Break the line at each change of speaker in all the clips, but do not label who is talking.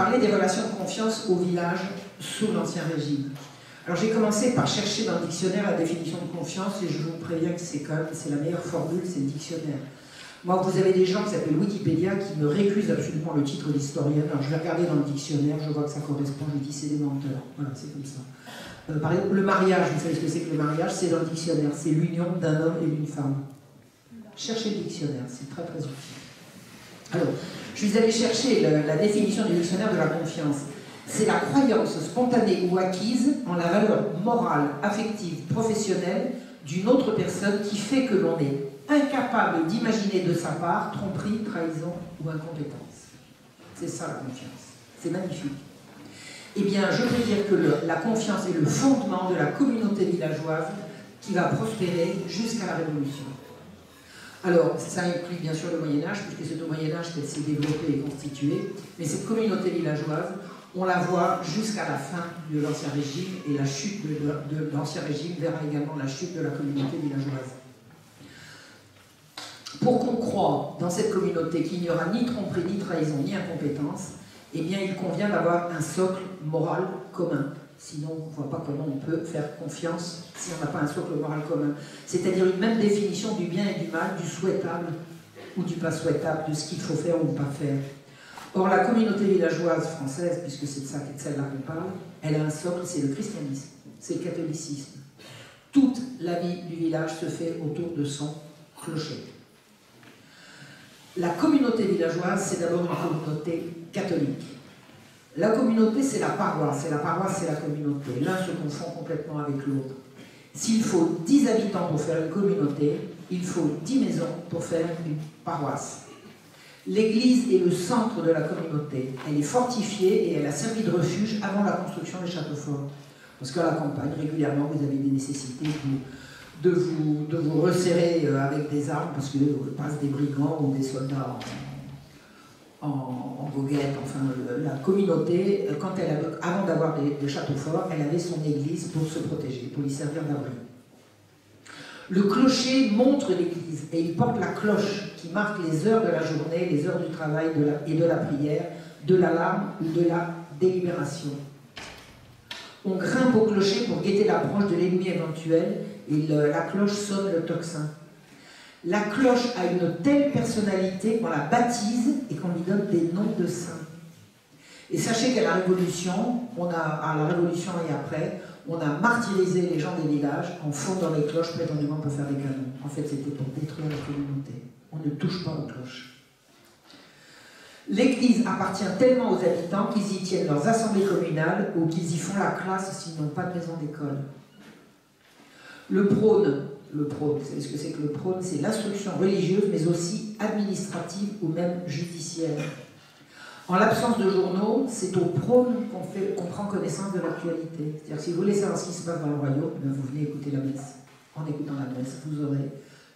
parler des relations de confiance au village sous l'Ancien Régime. Alors j'ai commencé par chercher dans le dictionnaire la définition de confiance et je vous préviens que c'est la meilleure formule, c'est le dictionnaire. Moi, vous avez des gens qui s'appellent Wikipédia qui me récusent absolument le titre d'historienne. Alors je vais regarder dans le dictionnaire, je vois que ça correspond, je dis c'est des menteurs. Voilà, c'est comme ça. Par exemple, le mariage, vous savez ce que c'est que le mariage? C'est dans le dictionnaire, c'est l'union d'un homme et d'une femme. Cherchez le dictionnaire, c'est très très utile. Alors, je suis allée chercher la définition du dictionnaire de la confiance. C'est la croyance spontanée ou acquise en la valeur morale, affective, professionnelle d'une autre personne qui fait que l'on est incapable d'imaginer de sa part tromperie, trahison ou incompétence. C'est ça la confiance. C'est magnifique. Eh bien, je peux dire que la confiance est le fondement de la communauté villageoise qui va prospérer jusqu'à la Révolution. Alors, ça inclut bien sûr le Moyen-Âge, puisque c'est au Moyen-Âge qu'elle s'est développée et constituée, mais cette communauté villageoise, on la voit jusqu'à la fin de l'Ancien Régime, et la chute de l'Ancien Régime verra également la chute de la communauté villageoise. Pour qu'on croie dans cette communauté qu'il n'y aura ni tromperie, ni trahison, ni incompétence, eh bien il convient d'avoir un socle moral commun. Sinon, on ne voit pas comment on peut faire confiance si on n'a pas un socle moral commun. C'est-à-dire une même définition du bien et du mal, du souhaitable ou du pas souhaitable, de ce qu'il faut faire ou pas faire. Or, la communauté villageoise française, puisque c'est de celle-là qu'on parle, elle a un socle, c'est le christianisme, c'est le catholicisme. Toute la vie du village se fait autour de son clocher. La communauté villageoise, c'est d'abord une communauté catholique. La communauté, c'est la paroisse, et la paroisse, c'est la communauté. L'un se confond complètement avec l'autre. S'il faut 10 habitants pour faire une communauté, il faut 10 maisons pour faire une paroisse. L'église est le centre de la communauté. Elle est fortifiée et elle a servi de refuge avant la construction des châteaux forts. Parce qu'à la campagne, régulièrement, vous avez des nécessités de vous resserrer avec des armes, parce que passent des brigands ou des soldats en goguette. Enfin, la communauté, avant d'avoir des châteaux forts, elle avait son église pour se protéger, pour lui servir d'abri. Le clocher montre l'église et il porte la cloche qui marque les heures de la journée, les heures du travail et de la prière, de l'alarme ou de la délibération. On grimpe au clocher pour guetter l'approche de l'ennemi éventuel et la cloche sonne le tocsin. La cloche a une telle personnalité qu'on la baptise et qu'on lui donne des noms de saints. Et sachez qu'à la Révolution, à la Révolution et après, on a martyrisé les gens des villages en fondant les cloches prétendument pour faire des canons. En fait, c'était pour détruire la communauté. On ne touche pas aux cloches. L'église appartient tellement aux habitants qu'ils y tiennent leurs assemblées communales ou qu'ils y font la classe s'ils n'ont pas de maison d'école. Le prône, vous savez ce que c'est que le prône? C'est l'instruction religieuse, mais aussi administrative ou même judiciaire. En l'absence de journaux, c'est au prône qu'on prend connaissance de l'actualité. C'est-à-dire que si vous voulez savoir ce qui se passe dans le royaume, vous venez écouter la messe. En écoutant la messe, vous aurez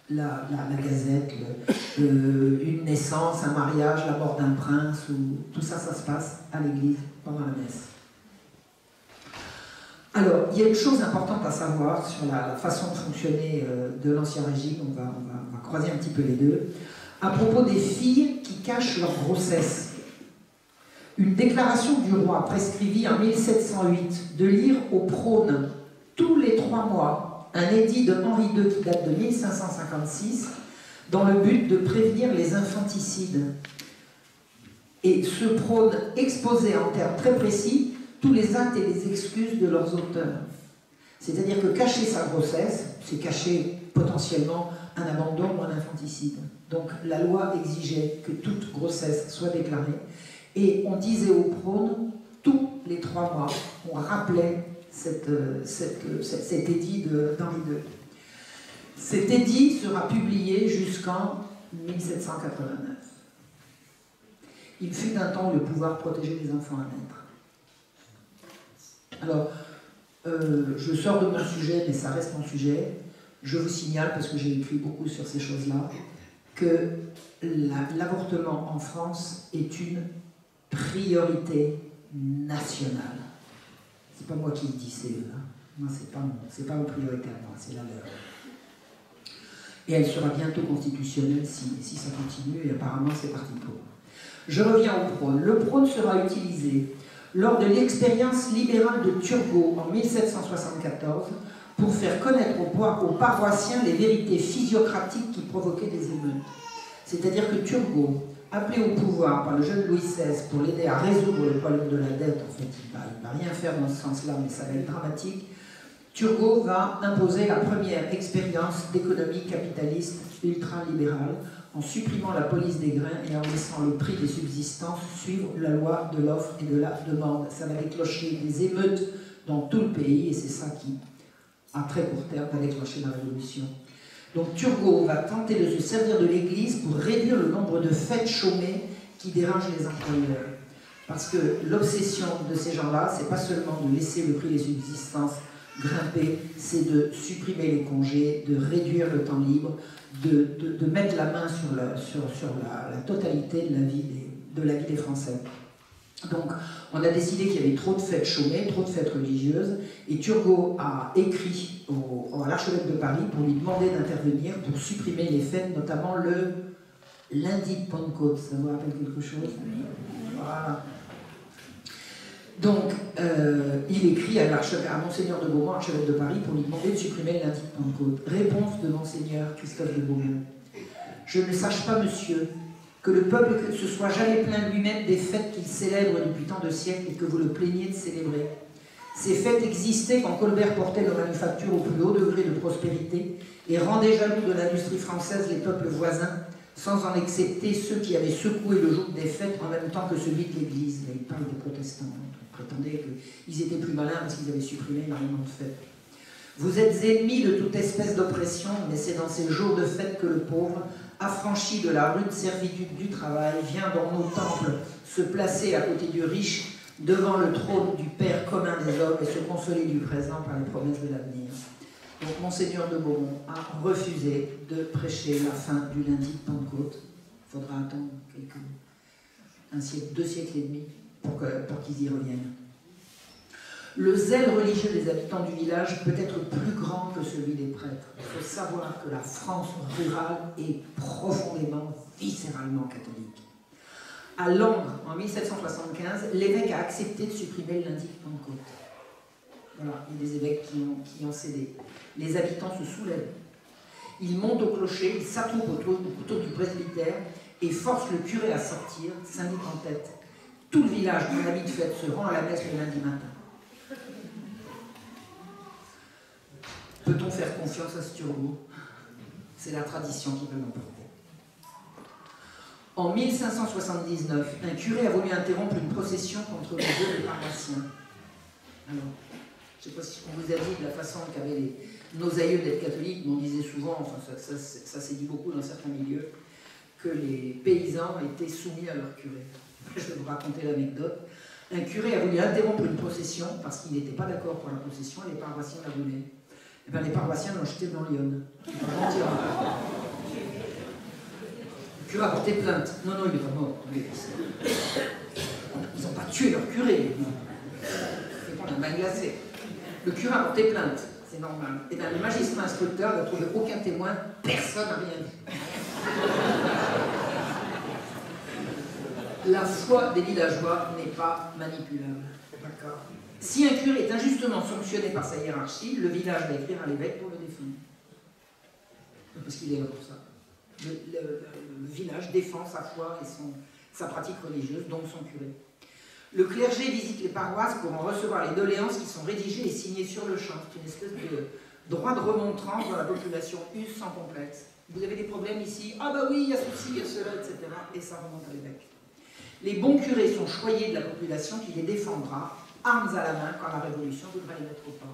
la gazette, une naissance, un mariage, la mort d'un prince, tout ça, ça se passe à l'église pendant la messe. Alors, il y a une chose importante à savoir sur la façon de fonctionner de l'Ancien Régime, on va croiser un petit peu les deux, à propos des filles qui cachent leur grossesse. Une déclaration du roi prescrivit en 1708 de lire au prône tous les 3 mois un édit de Henri II qui date de 1556 dans le but de prévenir les infanticides. Et ce prône exposait en termes très précis tous les actes et les excuses de leurs auteurs. C'est-à-dire que cacher sa grossesse, c'est cacher potentiellement un abandon ou un infanticide. Donc la loi exigeait que toute grossesse soit déclarée. Et on disait au prône, tous les 3 mois, on rappelait cet édit d'Henri II. Cet édit sera publié jusqu'en 1789. Il fut un temps où le pouvoir protégeait les enfants à naître. Alors, je sors de mon sujet, mais ça reste mon sujet. Je vous signale, parce que j'ai écrit beaucoup sur ces choses-là, que l'avortement en France est une priorité nationale. C'est pas moi qui le dis, c'est eux. Hein. Moi, c'est pas une priorité à moi, c'est la leur. Et elle sera bientôt constitutionnelle si ça continue, et apparemment c'est parti pour. Je reviens au prône. Le prône sera utilisé lors de l'expérience libérale de Turgot en 1774 pour faire connaître aux paroissiens les vérités physiocratiques qui provoquaient des émeutes. C'est-à-dire que Turgot, appelé au pouvoir par le jeune Louis XVI pour l'aider à résoudre le problème de la dette, en fait, il ne va rien faire dans ce sens-là, mais ça va être dramatique, Turgot va imposer la première expérience d'économie capitaliste ultra-libérale en supprimant la police des grains et en laissant le prix des subsistances suivre la loi de l'offre et de la demande. Ça va déclencher des émeutes dans tout le pays et c'est ça qui, à très court terme, va déclencher la révolution. Donc Turgot va tenter de se servir de l'Église pour réduire le nombre de fêtes chômées qui dérangent les employeurs. Parce que l'obsession de ces gens-là, c'est pas seulement de laisser le prix des subsistances grimper, c'est de supprimer les congés, de réduire le temps libre, de mettre la main sur la totalité de la vie des Français. Donc, on a décidé qu'il y avait trop de fêtes chômées, trop de fêtes religieuses, et Turgot a écrit à l'archevêque de Paris pour lui demander d'intervenir pour supprimer les fêtes, notamment le lundi de Pentecôte. Ça vous rappelle quelque chose? Voilà. Donc, il écrit à Monseigneur de Beaumont, archevêque de Paris, pour lui demander de supprimer le lundi de Pentecôte. Réponse de Monseigneur Christophe de Beaumont. Je ne sache pas, monsieur, que le peuple ne se soit jamais plaint lui-même des fêtes qu'il célèbre depuis tant de siècles et que vous le plaignez de célébrer. Ces fêtes existaient quand Colbert portait nos manufactures au plus haut degré de prospérité et rendait jaloux de l'industrie française les peuples voisins, sans en excepter ceux qui avaient secoué le joug des fêtes en même temps que celui de l'Église. Mais il parle des protestants. On prétendait qu'ils étaient plus malins parce qu'ils avaient supprimé énormément de fêtes. Vous êtes ennemis de toute espèce d'oppression, mais c'est dans ces jours de fête que le pauvre, affranchi de la rude servitude du travail, vient dans nos temples se placer à côté du riche, devant le trône du Père commun des hommes et se consoler du présent par les promesses de l'avenir. Donc Monseigneur de Beaumont a refusé de prêcher la fin du lundi de Pentecôte. Il faudra attendre un siècle, 2 siècles et demi pour qu'ils y reviennent. Le zèle religieux des habitants du village peut être plus grand que celui des prêtres. Il faut savoir que la France rurale est profondément, viscéralement catholique. À Langres, en 1775, l'évêque a accepté de supprimer le lundi de Pentecôte. Voilà, il y a des évêques qui ont cédé. Les habitants se soulèvent. Ils montent au clocher, ils s'attroupent autour du presbytère et forcent le curé à sortir, syndic en tête. Tout le village, en habit de fête, se rend à la messe le lundi matin. Peut-on faire confiance à ce Turgot? C'est la tradition qui peut l'emporter. En 1579, un curé a voulu interrompre une procession contre les deux des paroissiens. Alors, je ne sais pas si on vous a dit de la façon qu'avaient nos aïeux d'être catholiques, mais on disait souvent, enfin ça s'est dit beaucoup dans certains milieux, que les paysans étaient soumis à leur curé. Je vais vous raconter l'anecdote. Un curé a voulu interrompre une procession parce qu'il n'était pas d'accord pour la procession et les paroissiens la voulaient. Et bien les paroissiens l'ont jeté dans l'Yonne. Le curé a porté plainte. Non, il n'est pas mort. Ils n'ont pas tué leur curé. C'est pas un bain glacé. Le curé a porté plainte. C'est normal. Et bien le magistrat instructeur n'a trouvé aucun témoin. Personne n'a rien dit. La foi des villageois n'est pas manipulable. D'accord. Si un curé est injustement sanctionné par sa hiérarchie, le village va écrire à l'évêque pour le défendre. Parce qu'il est là pour ça. Le village défend sa foi et sa pratique religieuse, donc son curé. Le clergé visite les paroisses pour en recevoir les doléances qui sont rédigées et signées sur le champ. C'est une espèce de droit de remontrance dans la population use sans complexe. Vous avez des problèmes ici? Ah bah oui, il y a ceci, il y a cela, etc. Et ça remonte à l'évêque. Les bons curés sont choyés de la population qui les défendra, armes à la main, quand la Révolution voudra les mettre au pas.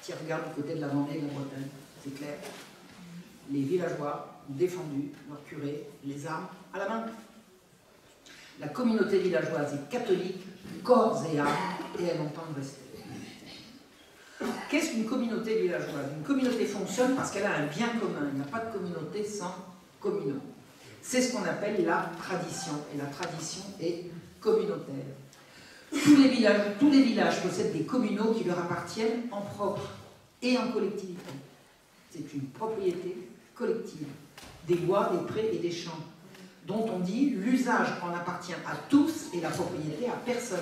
Tiens, regarde du côté de la Vendée et de la Bretagne, c'est clair. Les villageois ont défendu leurs curés, les armes à la main. La communauté villageoise est catholique, corps et âme, et elle entend le rester. Qu'est-ce qu'une communauté villageoise? Une communauté fonctionne parce qu'elle a un bien commun. Il n'y a pas de communauté sans communaux. C'est ce qu'on appelle la tradition, et la tradition est communautaire. Tous les villages possèdent des communaux qui leur appartiennent en propre et en collectivité. C'est une propriété collective, des bois, des prés et des champs. dont on dit l'usage en appartient à tous et la propriété à personne.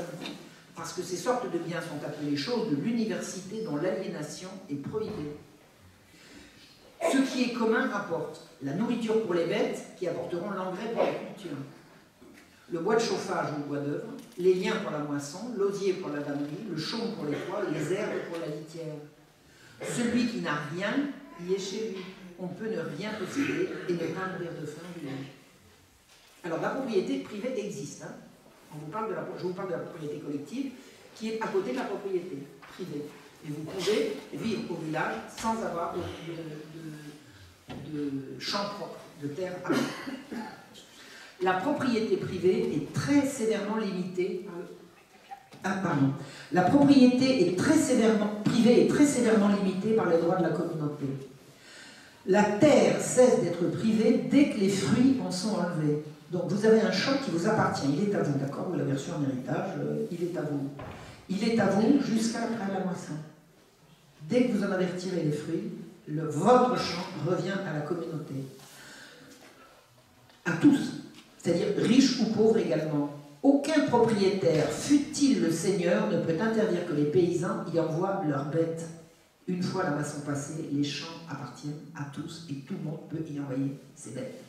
Parce que ces sortes de biens sont appelées choses de l'université dont l'aliénation est prohibée. Ce qui est commun rapporte la nourriture pour les bêtes qui apporteront l'engrais pour la culture, le bois de chauffage ou le bois d'œuvre, les liens pour la moisson, l'osier pour la damerie, le chaume pour les toits, les herbes pour la litière. Celui qui n'a rien y est chez lui. On peut ne rien posséder et ne pas mourir de faim du linge. Alors la propriété privée existe. Hein. Je vous parle de la propriété collective qui est à côté de la propriété privée. Et vous pouvez vivre au village sans avoir de champ propre, de terre à vous. La propriété privée est très sévèrement limitée. La propriété privée est très sévèrement limitée par les droits de la communauté. La terre cesse d'être privée dès que les fruits en sont enlevés. Donc vous avez un champ qui vous appartient, il est à vous, d'accord? Vous l'avez reçu en héritage, il est à vous. Il est à vous jusqu'à après la moisson. Dès que vous en avez retiré les fruits, votre champ revient à la communauté. À tous, c'est-à-dire riches ou pauvres également. Aucun propriétaire, fût-il le seigneur, ne peut interdire que les paysans y envoient leurs bêtes. Une fois la moisson passée, les champs appartiennent à tous et tout le monde peut y envoyer ses bêtes.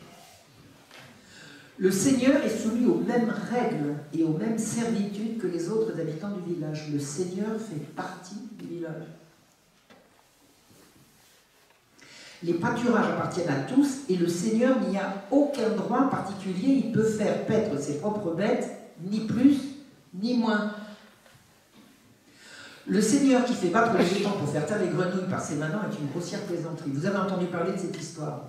Le seigneur est soumis aux mêmes règles et aux mêmes servitudes que les autres habitants du village. Le seigneur fait partie du village. Les pâturages appartiennent à tous et le seigneur n'y a aucun droit particulier. Il peut faire paître ses propres bêtes, ni plus ni moins. Le seigneur qui fait battre les étangs pour faire taire les grenouilles par ses manants est une grossière plaisanterie. Vous avez entendu parler de cette histoire.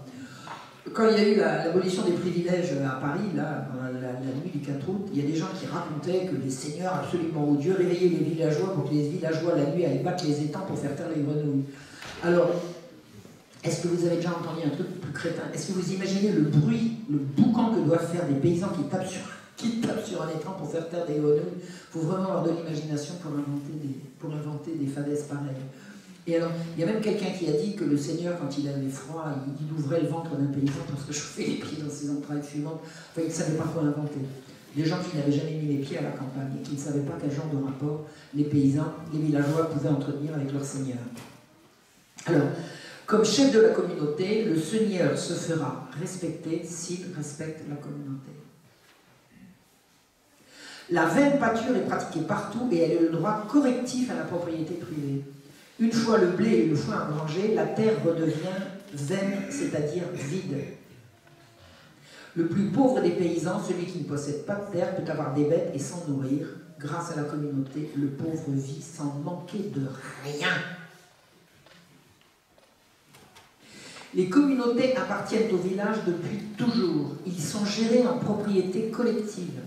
Quand il y a eu l'abolition des privilèges à Paris, là, la nuit du 4 août, il y a des gens qui racontaient que les seigneurs absolument odieux réveillaient les villageois pour que les villageois, la nuit, allaient battre les étangs pour faire taire les grenouilles. Alors, est-ce que vous avez déjà entendu un truc plus crétin? Est-ce que vous imaginez le bruit, le boucan que doivent faire des paysans qui tapent sur un étang pour faire taire des grenouilles? Il faut vraiment avoir de l'imagination pour inventer des fadaises pareilles. Et alors, il y a même quelqu'un qui a dit que le Seigneur, quand il avait froid, il ouvrait le ventre d'un paysan pour se chauffer les pieds dans ses entrailles fumantes. Enfin, il ne savait pas quoi inventer. Des gens qui n'avaient jamais mis les pieds à la campagne et qui ne savaient pas quel genre de rapport les paysans, les villageois pouvaient entretenir avec leur Seigneur. Alors, comme chef de la communauté, le Seigneur se fera respecter s'il respecte la communauté. La vaine pâture est pratiquée partout et elle est le droit correctif à la propriété privée. Une fois le blé et le foin engrangés, la terre redevient vaine, c'est-à-dire vide. Le plus pauvre des paysans, celui qui ne possède pas de terre, peut avoir des bêtes et s'en nourrir. Grâce à la communauté, le pauvre vit sans manquer de rien. Les communautés appartiennent au village depuis toujours. Ils sont gérés en propriété collective.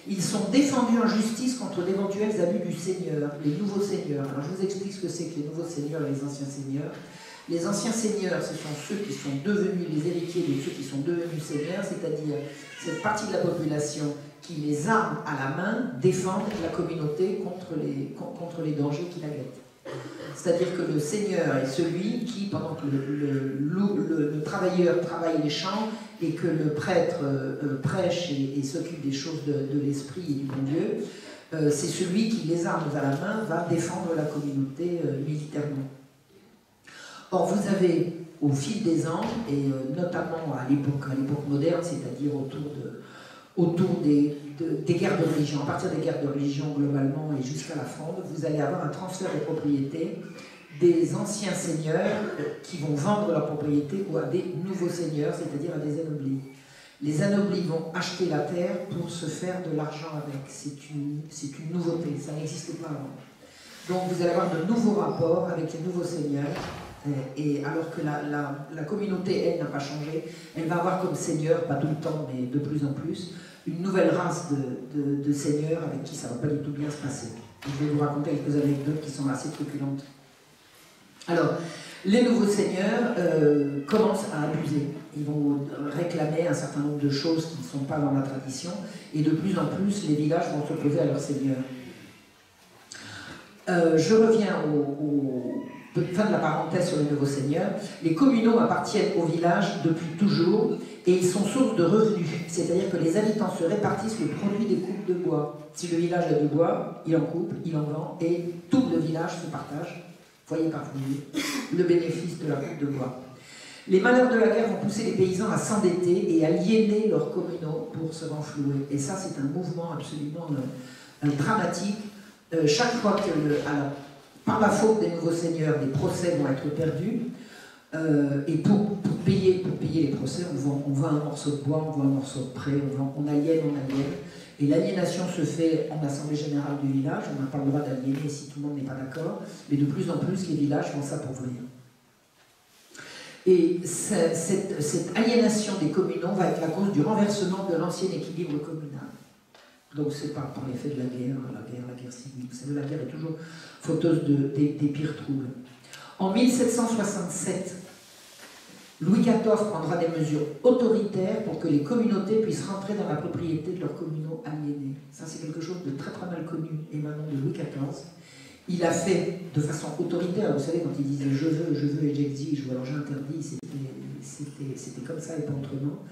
Ils sont défendus en justice contre d'éventuels abus du Seigneur, les nouveaux seigneurs. Alors je vous explique ce que c'est que les nouveaux seigneurs et les anciens seigneurs. Les anciens seigneurs, ce sont ceux qui sont devenus les héritiers de ceux qui sont devenus seigneurs, c'est-à-dire cette partie de la population qui, les armes à la main, défendent la communauté contre les dangers qui la guettent. C'est-à-dire que le seigneur est celui qui, pendant que le travailleur travaille les champs et que le prêtre prêche et s'occupe des choses de l'esprit et du bon Dieu, c'est celui qui, les armes à la main, va défendre la communauté militairement. Or, vous avez, au fil des ans, et notamment à l'époque moderne, c'est-à-dire autour des guerres de religion, à partir des guerres de religion globalement et jusqu'à la Fronde, vous allez avoir un transfert de propriété des anciens seigneurs qui vont vendre leur propriété ou à des nouveaux seigneurs, c'est-à-dire à des anoblis. Les anoblis vont acheter la terre pour se faire de l'argent avec. C'est une nouveauté, ça n'existait pas avant. Donc vous allez avoir de nouveaux rapports avec les nouveaux seigneurs, et alors que la communauté, elle, n'a pas changé, elle va avoir comme seigneur, pas tout le temps, mais de plus en plus, une nouvelle race de seigneurs avec qui ça ne va pas du tout bien se passer. Je vais vous raconter quelques anecdotes qui sont assez truculentes. Alors, les nouveaux seigneurs commencent à abuser. Ils vont réclamer un certain nombre de choses qui ne sont pas dans la tradition, et de plus en plus, les villages vont s'opposer à leurs seigneurs. Je reviens fin de la parenthèse sur les nouveaux seigneurs, les communaux appartiennent au village depuis toujours et ils sont source de revenus. C'est-à-dire que les habitants se répartissent le produit des coupes de bois. Si le village a du bois, il en coupe, il en vend et tout le village se partage, foyer par foyer, le bénéfice de la coupe de bois. Les malheurs de la guerre vont pousser les paysans à s'endetter et à aliéner leurs communaux pour se renflouer. Et ça, c'est un mouvement absolument dramatique. Chaque fois que, par la faute des nouveaux seigneurs, des procès vont être perdus, et pour payer les procès, on vend un morceau de bois, on vend un morceau de pré, on aliène. Et l'aliénation se fait en assemblée générale du village. On n'a pas le droit d'aliéner si tout le monde n'est pas d'accord, mais de plus en plus, les villages vont s'appauvrir. Et cette aliénation des communaux va être la cause du renversement de l'ancien équilibre communal. Donc c'est par l'effet de la guerre civile. Vous savez, la guerre est toujours fauteuse des pires troubles. En 1767, Louis XIV prendra des mesures autoritaires pour que les communautés puissent rentrer dans la propriété de leurs communaux aliénés. Ça, c'est quelque chose de très très mal connu émanant de Louis XIV. Il a fait de façon autoritaire, vous savez, quand il disait je veux et j'exige, ou alors j'interdis, c'était comme ça et pas autrement.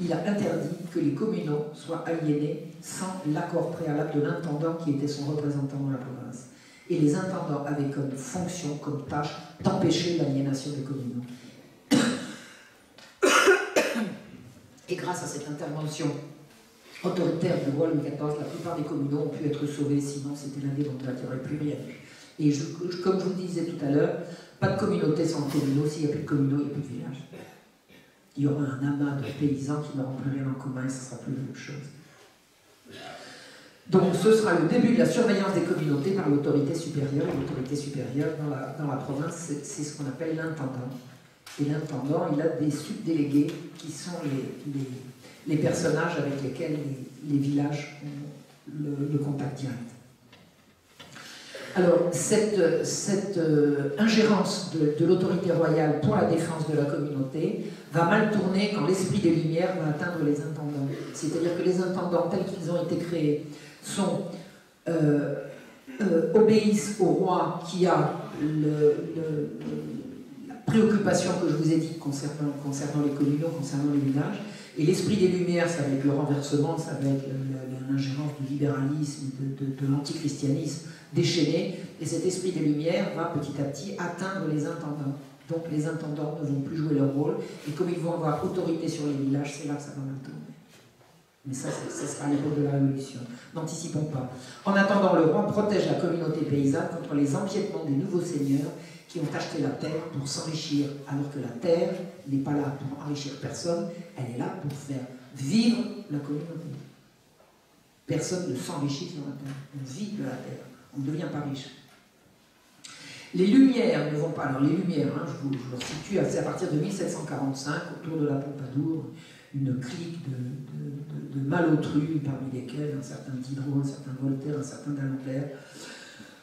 Il a interdit que les communaux soient aliénés sans l'accord préalable de l'intendant qui était son représentant dans la province. Et les intendants avaient comme fonction, comme tâche, d'empêcher l'aliénation des communaux. Et grâce à cette intervention autoritaire du roi Louis XIV, la plupart des communaux ont pu être sauvés, sinon c'était l'indépendance, il n'y aurait plus rien. Et comme je vous le disais tout à l'heure, pas de communauté sans communaux, s'il n'y a plus de communaux, il n'y a plus de village. Il y aura un amas de paysans qui n'auront plus rien en commun et ce ne sera plus la même chose. Donc ce sera le début de la surveillance des communautés par l'autorité supérieure. L'autorité supérieure dans la province, c'est ce qu'on appelle l'intendant. Et l'intendant, il a des subdélégués qui sont les personnages avec lesquels les villages ont le contact direct. Alors, cette ingérence de l'autorité royale pour la défense de la communauté va mal tourner quand l'esprit des Lumières va atteindre les intendants. C'est-à-dire que les intendants, tels qu'ils ont été créés, obéissent au roi qui a la préoccupation que je vous ai dite concernant les communaux, concernant les villages. Et l'esprit des Lumières, ça va être le renversement, ça va être l'ingérence du libéralisme, de l'antichristianisme déchaîné. Et cet esprit des Lumières va petit à petit atteindre les intendants. Donc les intendants ne vont plus jouer leur rôle. Et comme ils vont avoir autorité sur les villages, c'est là que ça va mal tourner. Mais ça sera à l'époque de la Révolution. N'anticipons pas. En attendant, le roi protège la communauté paysanne contre les empiètements des nouveaux seigneurs qui ont acheté la terre pour s'enrichir, alors que la terre n'est pas là pour enrichir personne, elle est là pour faire vivre la communauté. Personne ne s'enrichit sur la terre, on vit de la terre, on ne devient pas riche. Les Lumières ne vont pas, alors les Lumières, je vous leur situe, c'est à partir de 1745, autour de la Pompadour, une clique de malotrus, parmi lesquels un certain Diderot, un certain Voltaire, un certain D'Alembert.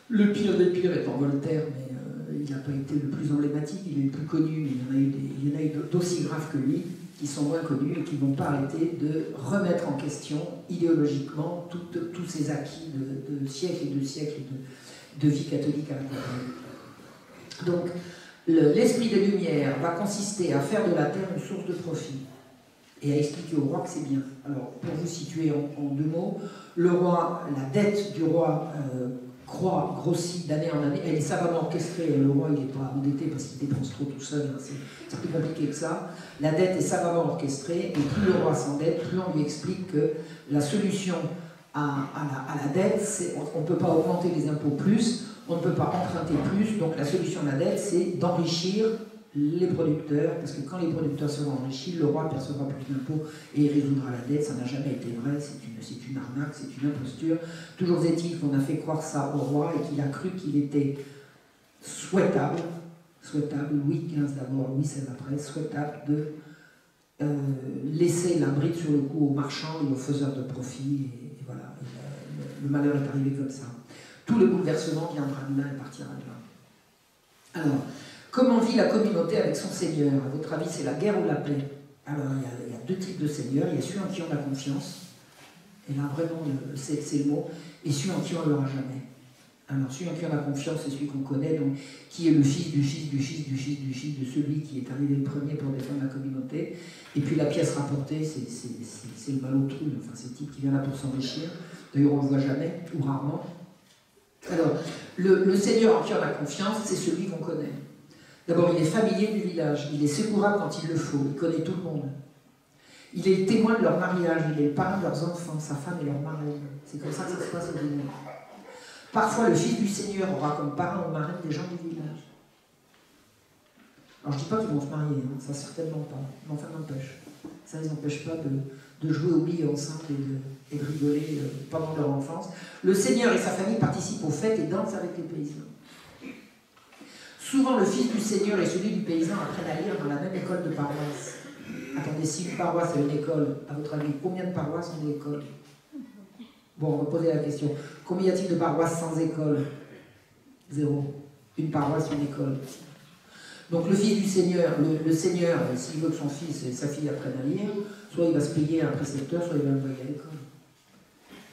Le pire des pires étant Voltaire, mais il n'a pas été le plus emblématique, il est le plus connu, mais il y en a eu d'aussi graves que lui, qui sont moins connus et qui ne vont pas arrêter de remettre en question idéologiquement tous ces acquis de siècles et de siècles de vie catholique à l'intérieur. Donc, l'esprit des Lumières va consister à faire de la terre une source de profit et à expliquer au roi que c'est bien. Alors, pour vous situer en deux mots, le roi, la dette du roi grossit d'année en année, elle est savamment orchestrée, le roi il n'est pas endetté parce qu'il dépense trop tout seul, c'est plus compliqué que ça. La dette est savamment orchestrée, et plus le roi s'endette, plus on lui explique que la solution à la dette, c'est on ne peut pas augmenter les impôts plus, on ne peut pas emprunter plus, donc la solution à la dette, c'est d'enrichir les producteurs, parce que quand les producteurs seront enrichis, le roi percevra plus d'impôts et il résoudra la dette. Ça n'a jamais été vrai, c'est une arnaque, c'est une imposture. Toujours est-il qu'on a fait croire ça au roi et qu'il a cru qu'il était souhaitable, Louis XV d'abord, Louis XVI après, souhaitable de laisser la bride sur le cou aux marchands et aux faiseurs de profit, et voilà, le malheur est arrivé comme ça. Tout le bouleversement viendra de là et partira de là. Alors, comment vit la communauté avec son seigneur? À votre avis, c'est la guerre ou la paix? Alors, il y a deux types de seigneurs. Il y a ceux en qui on a confiance, et là, vraiment, c'est le mot, et ceux en qui on ne l'aura jamais. Alors celui en qui on a confiance, c'est celui qu'on connaît, donc qui est le fils du fils du fils du fils du fils de celui qui est arrivé le premier pour défendre la communauté. Et puis la pièce rapportée, c'est le malotru, enfin c'est le type qui vient là pour s'enrichir. D'ailleurs on ne le voit jamais, ou rarement. Alors, le seigneur en qui on a confiance, c'est celui qu'on connaît. D'abord, il est familier du village, il est secourable quand il le faut, il connaît tout le monde. Il est le témoin de leur mariage, il est le parrain de leurs enfants, sa femme et leur marraine. C'est comme ça que ça se passe au village. Parfois, le fils du Seigneur aura comme parrain ou marraine des gens du village. Alors, je ne dis pas qu'ils vont se marier, hein, ça certainement pas, mais enfin, n'empêche. Ça ne les empêche pas de jouer aux billes ensemble et de rigoler pendant leur enfance. Le Seigneur et sa famille participent aux fêtes et dansent avec les paysans. Souvent, le fils du Seigneur et celui du paysan apprennent à lire dans la même école de paroisse. Attendez, si une paroisse a une école, à votre avis, combien de paroisses ont des écoles? Bon, on va poser la question. Combien y a-t-il de paroisses sans école? 0. Une paroisse, une école. Donc le fils du Seigneur, le Seigneur, s'il veut que son fils et sa fille apprennent à lire, soit il va se payer un précepteur, soit il va l'envoyer à l'école.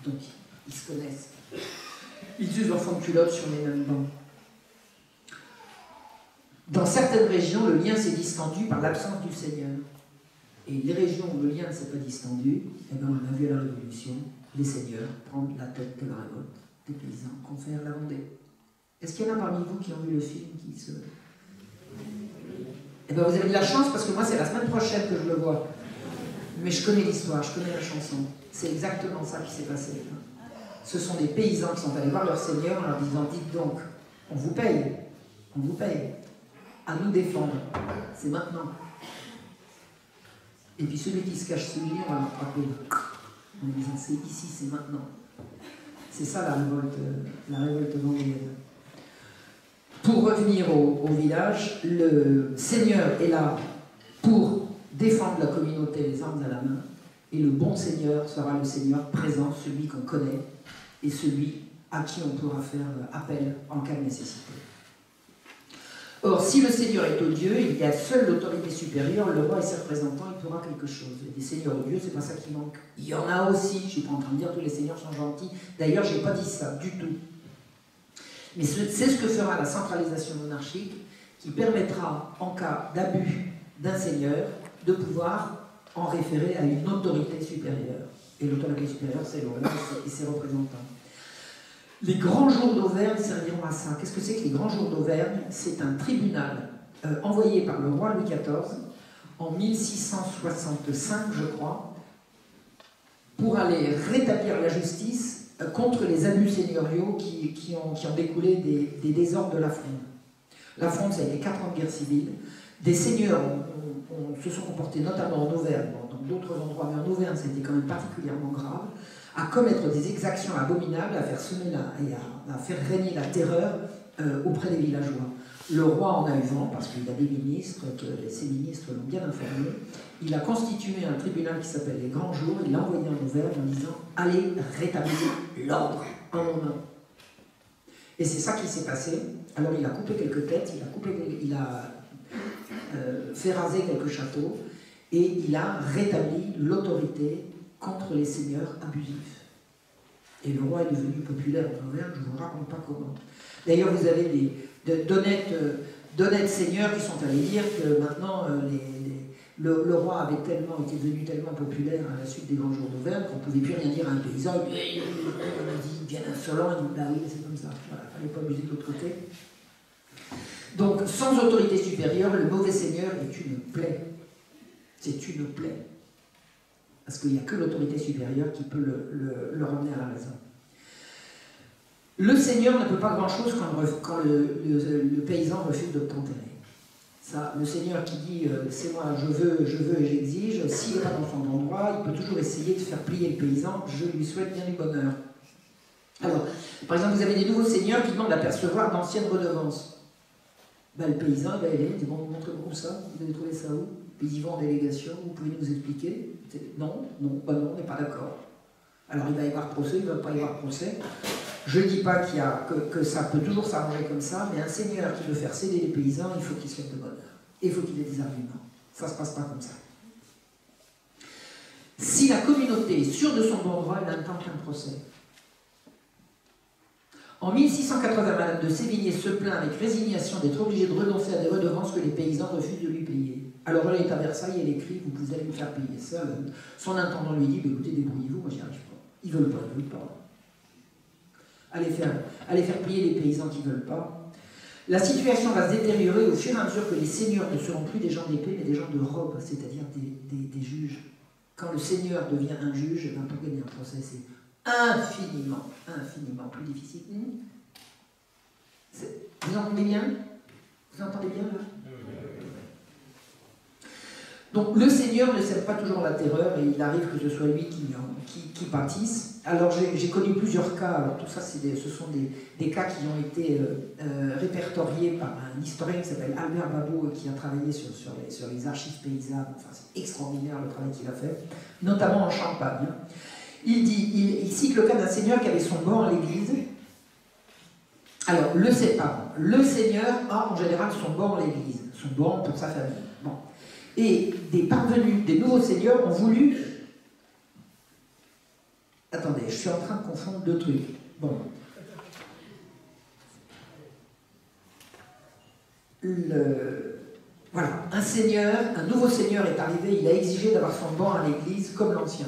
Donc, ils se connaissent. Ils usent leur fond de culotte sur les mêmes bancs. Dans certaines régions, le lien s'est distendu par l'absence du Seigneur. Et les régions où le lien ne s'est pas distendu, eh bien, on a vu à la Révolution les seigneurs prendre la tête de la révolte des paysans, confère la Vendée. Est-ce qu'il y en a parmi vous qui ont vu le film qui se... Eh bien, vous avez de la chance parce que moi, c'est la semaine prochaine que je le vois. Mais je connais l'histoire, je connais la chanson. C'est exactement ça qui s'est passé. Ce sont des paysans qui sont allés voir leur seigneur en leur disant « Dites donc, on vous paye, à nous défendre, c'est maintenant. » Et puis celui qui se cache sous le lit, on va le frapper. En disant « C'est ici, c'est maintenant. » C'est ça la révolte vendéenne. Pour revenir au village, le Seigneur est là pour défendre la communauté les armes à la main, et le bon Seigneur sera le Seigneur présent, celui qu'on connaît, et celui à qui on pourra faire appel en cas de nécessité. Or, si le Seigneur est odieux, il y a seule l'autorité supérieure, le roi et ses représentants, il pourra quelque chose. Il y a des seigneurs odieux, c'est pas ça qui manque. Il y en a aussi, je ne suis pas en train de dire que tous les seigneurs sont gentils, d'ailleurs, je n'ai pas dit ça du tout. Mais c'est ce que fera la centralisation monarchique, qui permettra, en cas d'abus d'un seigneur, de pouvoir en référer à une autorité supérieure. Et l'autorité supérieure, c'est le roi et ses représentants. Les grands jours d'Auvergne serviront à ça. Qu'est-ce que c'est que les grands jours d'Auvergne? C'est un tribunal envoyé par le roi Louis XIV en 1665, je crois, pour aller rétablir la justice contre les abus seigneuriaux qui ont découlé des désordres de la Fronde. La Fronde, ça a été 4 ans de guerre civile. Des seigneurs se sont comportés, notamment en Auvergne, dans d'autres endroits, mais en Auvergne, ça a été quand même particulièrement grave, à commettre des exactions abominables, à faire semer et à faire régner la terreur auprès des villageois. Le roi en a eu vent, parce qu'il a des ministres, que ces ministres l'ont bien informé. Il a constitué un tribunal qui s'appelle les Grands Jours, il l'a envoyé en Auvergne en disant « Allez rétablir l'ordre en mon nom ». Et c'est ça qui s'est passé. Alors il a coupé quelques têtes, il a fait raser quelques châteaux, et il a rétabli l'autorité contre les seigneurs abusifs. Et le roi est devenu populaire en Auvergne, je ne vous raconte pas comment. D'ailleurs, vous avez d'honnêtes seigneurs qui sont allés dire que maintenant, le roi était devenu tellement populaire à la suite des grands jours d'Auvergne qu'on ne pouvait plus rien dire à un paysan. On a dit, bien insolent, il dit, bah oui, c'est comme ça. Voilà, il ne fallait pas abuser de l'autre côté. Donc, sans autorité supérieure, le mauvais seigneur est une plaie. C'est une plaie. Parce qu'il n'y a que l'autorité supérieure qui peut le ramener à la raison. Le seigneur ne peut pas grand-chose quand le paysan refuse de t'enterrer. Ça, le seigneur qui dit c'est moi, je veux et j'exige, s'il n'est pas dans son endroit, il peut toujours essayer de faire plier le paysan, je lui souhaite bien du bonheur. Alors, par exemple, vous avez des nouveaux seigneurs qui demandent d'apercevoir d'anciennes redevances. Ben, le paysan, il va aller, il dit bon, montrez-moi où ça, vous avez trouvé ça où? Puis ils y vont en délégation, vous pouvez nous expliquer? Non, on n'est pas d'accord. Alors il va y avoir procès, il ne va pas y avoir procès. Je ne dis pas que ça peut toujours s'arranger comme ça, mais un seigneur qui veut faire céder les paysans, il faut qu'il se lève de bonheur. Et il faut qu'il ait des arguments. Ça ne se passe pas comme ça. Si la communauté est sûre de son bon droit, elle n'attend qu'un procès. En 1680, Madame de Sévigné se plaint avec résignation d'être obligée de renoncer à des redevances que les paysans refusent de lui payer. Alors elle est à Versailles, elle écrit, vous allez me faire payer ça. Son intendant lui dit, écoutez, débrouillez-vous, moi j'y arrive pas. Ils veulent pas, ils veulent pas. Allez faire payer les paysans qui veulent pas. La situation va se détériorer au fur et à mesure que les seigneurs ne seront plus des gens d'épée, mais des gens de robe, c'est-à-dire des juges. Quand le seigneur devient un juge, pour gagner un procès, c'est infiniment plus difficile. Vous entendez bien? Vous entendez bien là? Donc le Seigneur ne sème pas toujours la terreur et il arrive que ce soit lui qui pâtisse. Alors j'ai connu plusieurs cas, alors tout ça ce sont des cas qui ont été répertoriés par un historien qui s'appelle Albert Babot qui a travaillé sur les archives paysannes. Enfin, c'est extraordinaire le travail qu'il a fait, notamment en Champagne. Il cite le cas d'un seigneur qui avait son banc à l'église. Alors le seigneur a en général son banc à l'église, son banc pour sa famille. Bon. Et des parvenus, des nouveaux seigneurs ont voulu... Attendez, je suis en train de confondre deux trucs. Bon. Voilà, un nouveau seigneur est arrivé, il a exigé d'avoir son banc à l'église comme l'ancien.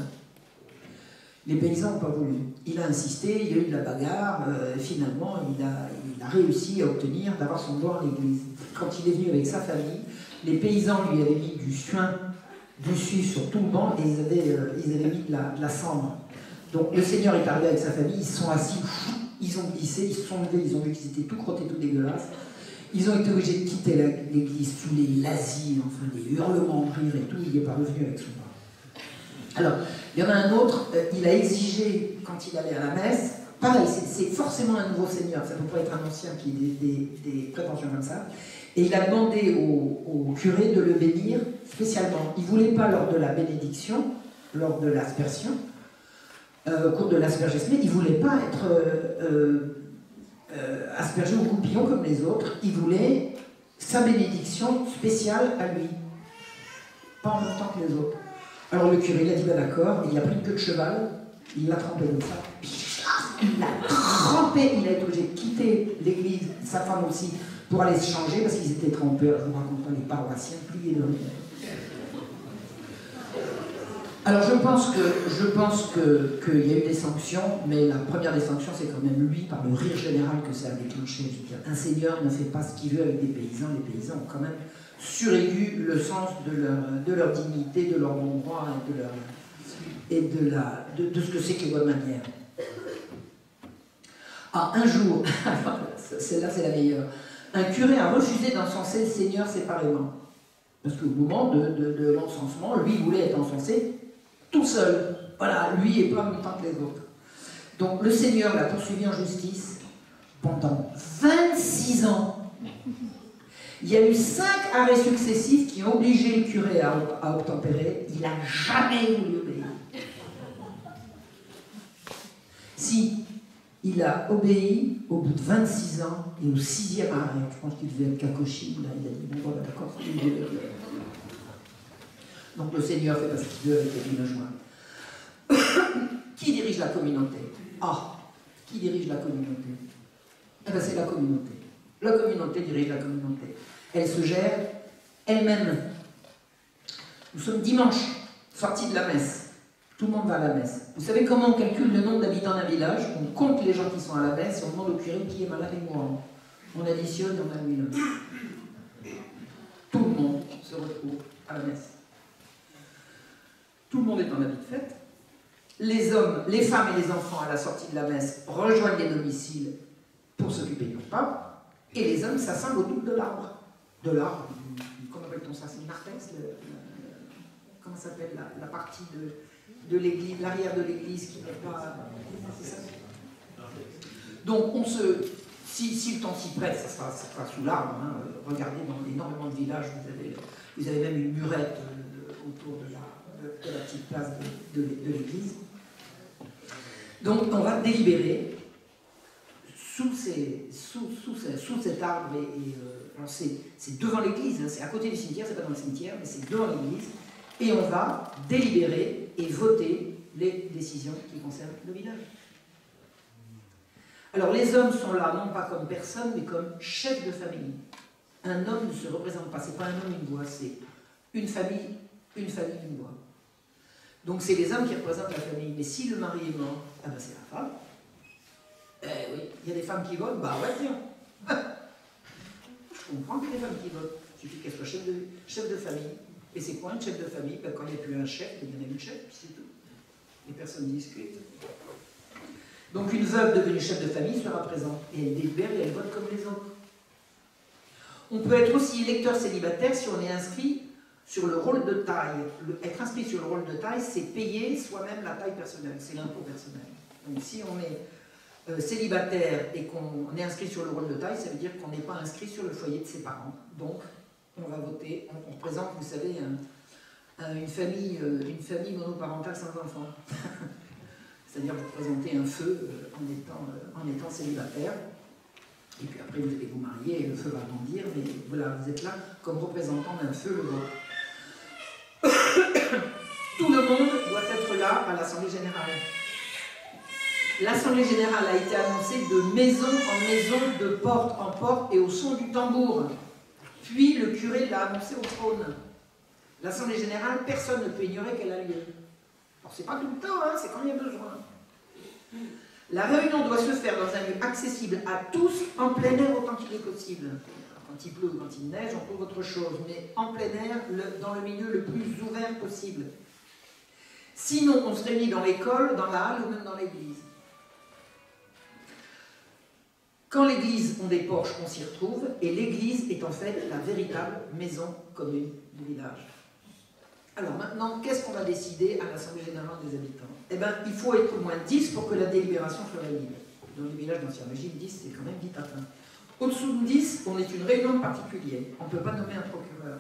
Les paysans n'ont pas voulu. Il a insisté, il y a eu de la bagarre, finalement il a réussi à obtenir d'avoir son banc à l'église. Quand il est venu avec sa famille, les paysans lui avaient mis du suin dessus sur tout le banc et ils avaient mis de la cendre. Donc le seigneur est arrivé avec sa famille, ils se sont assis, ils ont glissé, ils se sont levés, ils ont vu qu'ils étaient tout crottés, tout dégueulasses. Ils ont été obligés de quitter l'église sous les lazis, enfin des hurlements de rire et tout, il n'est pas revenu avec son banc. Alors, il y en a un autre, il a exigé, quand il allait à la messe, pareil, c'est forcément un nouveau seigneur, ça ne peut pas être un ancien qui ait des prétentions comme ça. Et il a demandé au curé de le bénir spécialement. Il ne voulait pas lors de la bénédiction, lors de l'aspersion, au cours de l'aspergesme, il ne voulait pas être aspergé au goupillon comme les autres. Il voulait sa bénédiction spéciale à lui, pas en même temps que les autres. Alors le curé, il a dit ben d'accord, il a pris une queue de cheval, il l'a trempé comme ça, il l'a trempé, il a été obligé de quitter l'église, sa femme aussi, pour aller se changer parce qu'ils étaient trempés. Je vous raconte pas, les paroissiens pliés de rire. Alors je pense qu'il y a eu des sanctions, mais la première des sanctions c'est quand même lui, par le rire général que ça a déclenché. Je veux dire, un seigneur ne fait pas ce qu'il veut avec des paysans, les paysans ont quand même suraigu le sens de leur dignité, de leur bon droit et de ce que c'est que les bonnes manières. Ah, un jour, celle-là c'est la meilleure, un curé a refusé d'encenser le Seigneur séparément. Parce qu'au moment de l'encensement, lui voulait être encensé tout seul. Voilà, lui et pas en même temps que les autres. Donc le Seigneur l'a poursuivi en justice pendant 26 ans. Il y a eu 5 arrêts successifs qui ont obligé le curé à obtempérer. Il n'a jamais voulu obéir. Si, il a obéi au bout de 26 ans et au 6e arrêt. Je pense qu'il devait être Kakoshi. Là, il a dit bon, voilà, d'accord, c'est une idée. Donc le Seigneur fait pas ce qu'il veut avec les vignes joints. Qui dirige la communauté? Ah, qui dirige la communauté? Eh bien c'est la communauté. La communauté dirige la communauté. Elle se gère elle-même. Nous sommes dimanche, sortie de la messe. Tout le monde va à la messe. Vous savez comment on calcule le nombre d'habitants d'un village? On compte les gens qui sont à la messe et on demande au curé qui est malade et mourant. On additionne et on a 1000. Tout le monde se retrouve à la messe. Tout le monde est en habit de fête. Les hommes, les femmes et les enfants à la sortie de la messe rejoignent les domiciles pour s'occuper du repas. Et les hommes s'assemblent autour de l'arbre. De l'arbre, comment appelle-t-on ça? C'est une artès, comment s'appelle la partie de l'église, l'arrière de l'église qui n'est pas... C'est ça. Donc on se... Si le temps s'y prête, ça sera sous l'arbre. Hein. Regardez, dans énormément de villages, vous avez même une murette autour de la petite place de l'église. Donc on va délibérer sous cet arbre, c'est devant l'église, hein, c'est à côté du cimetière, c'est pas dans le cimetière, mais c'est devant l'église, et on va délibérer et voter les décisions qui concernent le village. Alors les hommes sont là, non pas comme personne, mais comme chef de famille. Un homme ne se représente pas, c'est pas un homme, une voix, c'est une famille, une voix. Donc c'est les hommes qui représentent la famille. Mais si le mari est mort, ah ben c'est la femme. Eh oui, il y a des femmes qui votent, bah ouais, tiens. Je comprends qu'il y ait des femmes qui votent. Il suffit qu'elle soit chef de famille. Et c'est quoi un chef de famille? Ben, quand il n'y a plus un chef, il y en a une chef, puis c'est tout. Les personnes discutent. Donc une veuve devenue chef de famille sera présente. Et elle délibère et elle vote comme les autres. On peut être aussi électeur célibataire si on est inscrit sur le rôle de taille. Être inscrit sur le rôle de taille, c'est payer soi-même la taille personnelle, c'est l'impôt personnel. Donc si on est célibataire et qu'on est inscrit sur le rôle de taille, ça veut dire qu'on n'est pas inscrit sur le foyer de ses parents. Donc on va voter, on représente, vous savez, une famille monoparentale sans enfants. C'est-à-dire vous représentez un feu en étant célibataire. Et puis après, vous allez vous marier et le feu va grandir, mais voilà, vous êtes là comme représentant d'un feu, le vôtre. Tout le monde doit être là à l'Assemblée Générale. L'Assemblée Générale a été annoncée de maison en maison, de porte en porte et au son du tambour. Puis le curé l'a annoncée au trône. L'Assemblée Générale, personne ne peut ignorer qu'elle a lieu. Alors c'est pas tout le temps, hein, c'est quand il y a besoin. La réunion doit se faire dans un lieu accessible à tous, en plein air autant qu'il est possible. Quand il pleut ou quand il neige, on trouve autre chose, mais en plein air, dans le milieu le plus ouvert possible. Sinon, on se réunit dans l'école, dans la halle ou même dans l'église. Quand l'église ont des porches, on s'y retrouve, et l'église est en fait la véritable maison commune du village. Alors maintenant, qu'est-ce qu'on va décider à l'Assemblée Générale des Habitants? Eh bien, il faut être au moins 10 pour que la délibération soit valide. Dans les villages d'Ancien Régime, 10, c'est quand même vite atteint. Au-dessous de 10, on est une réunion particulière. On ne peut pas nommer un procureur.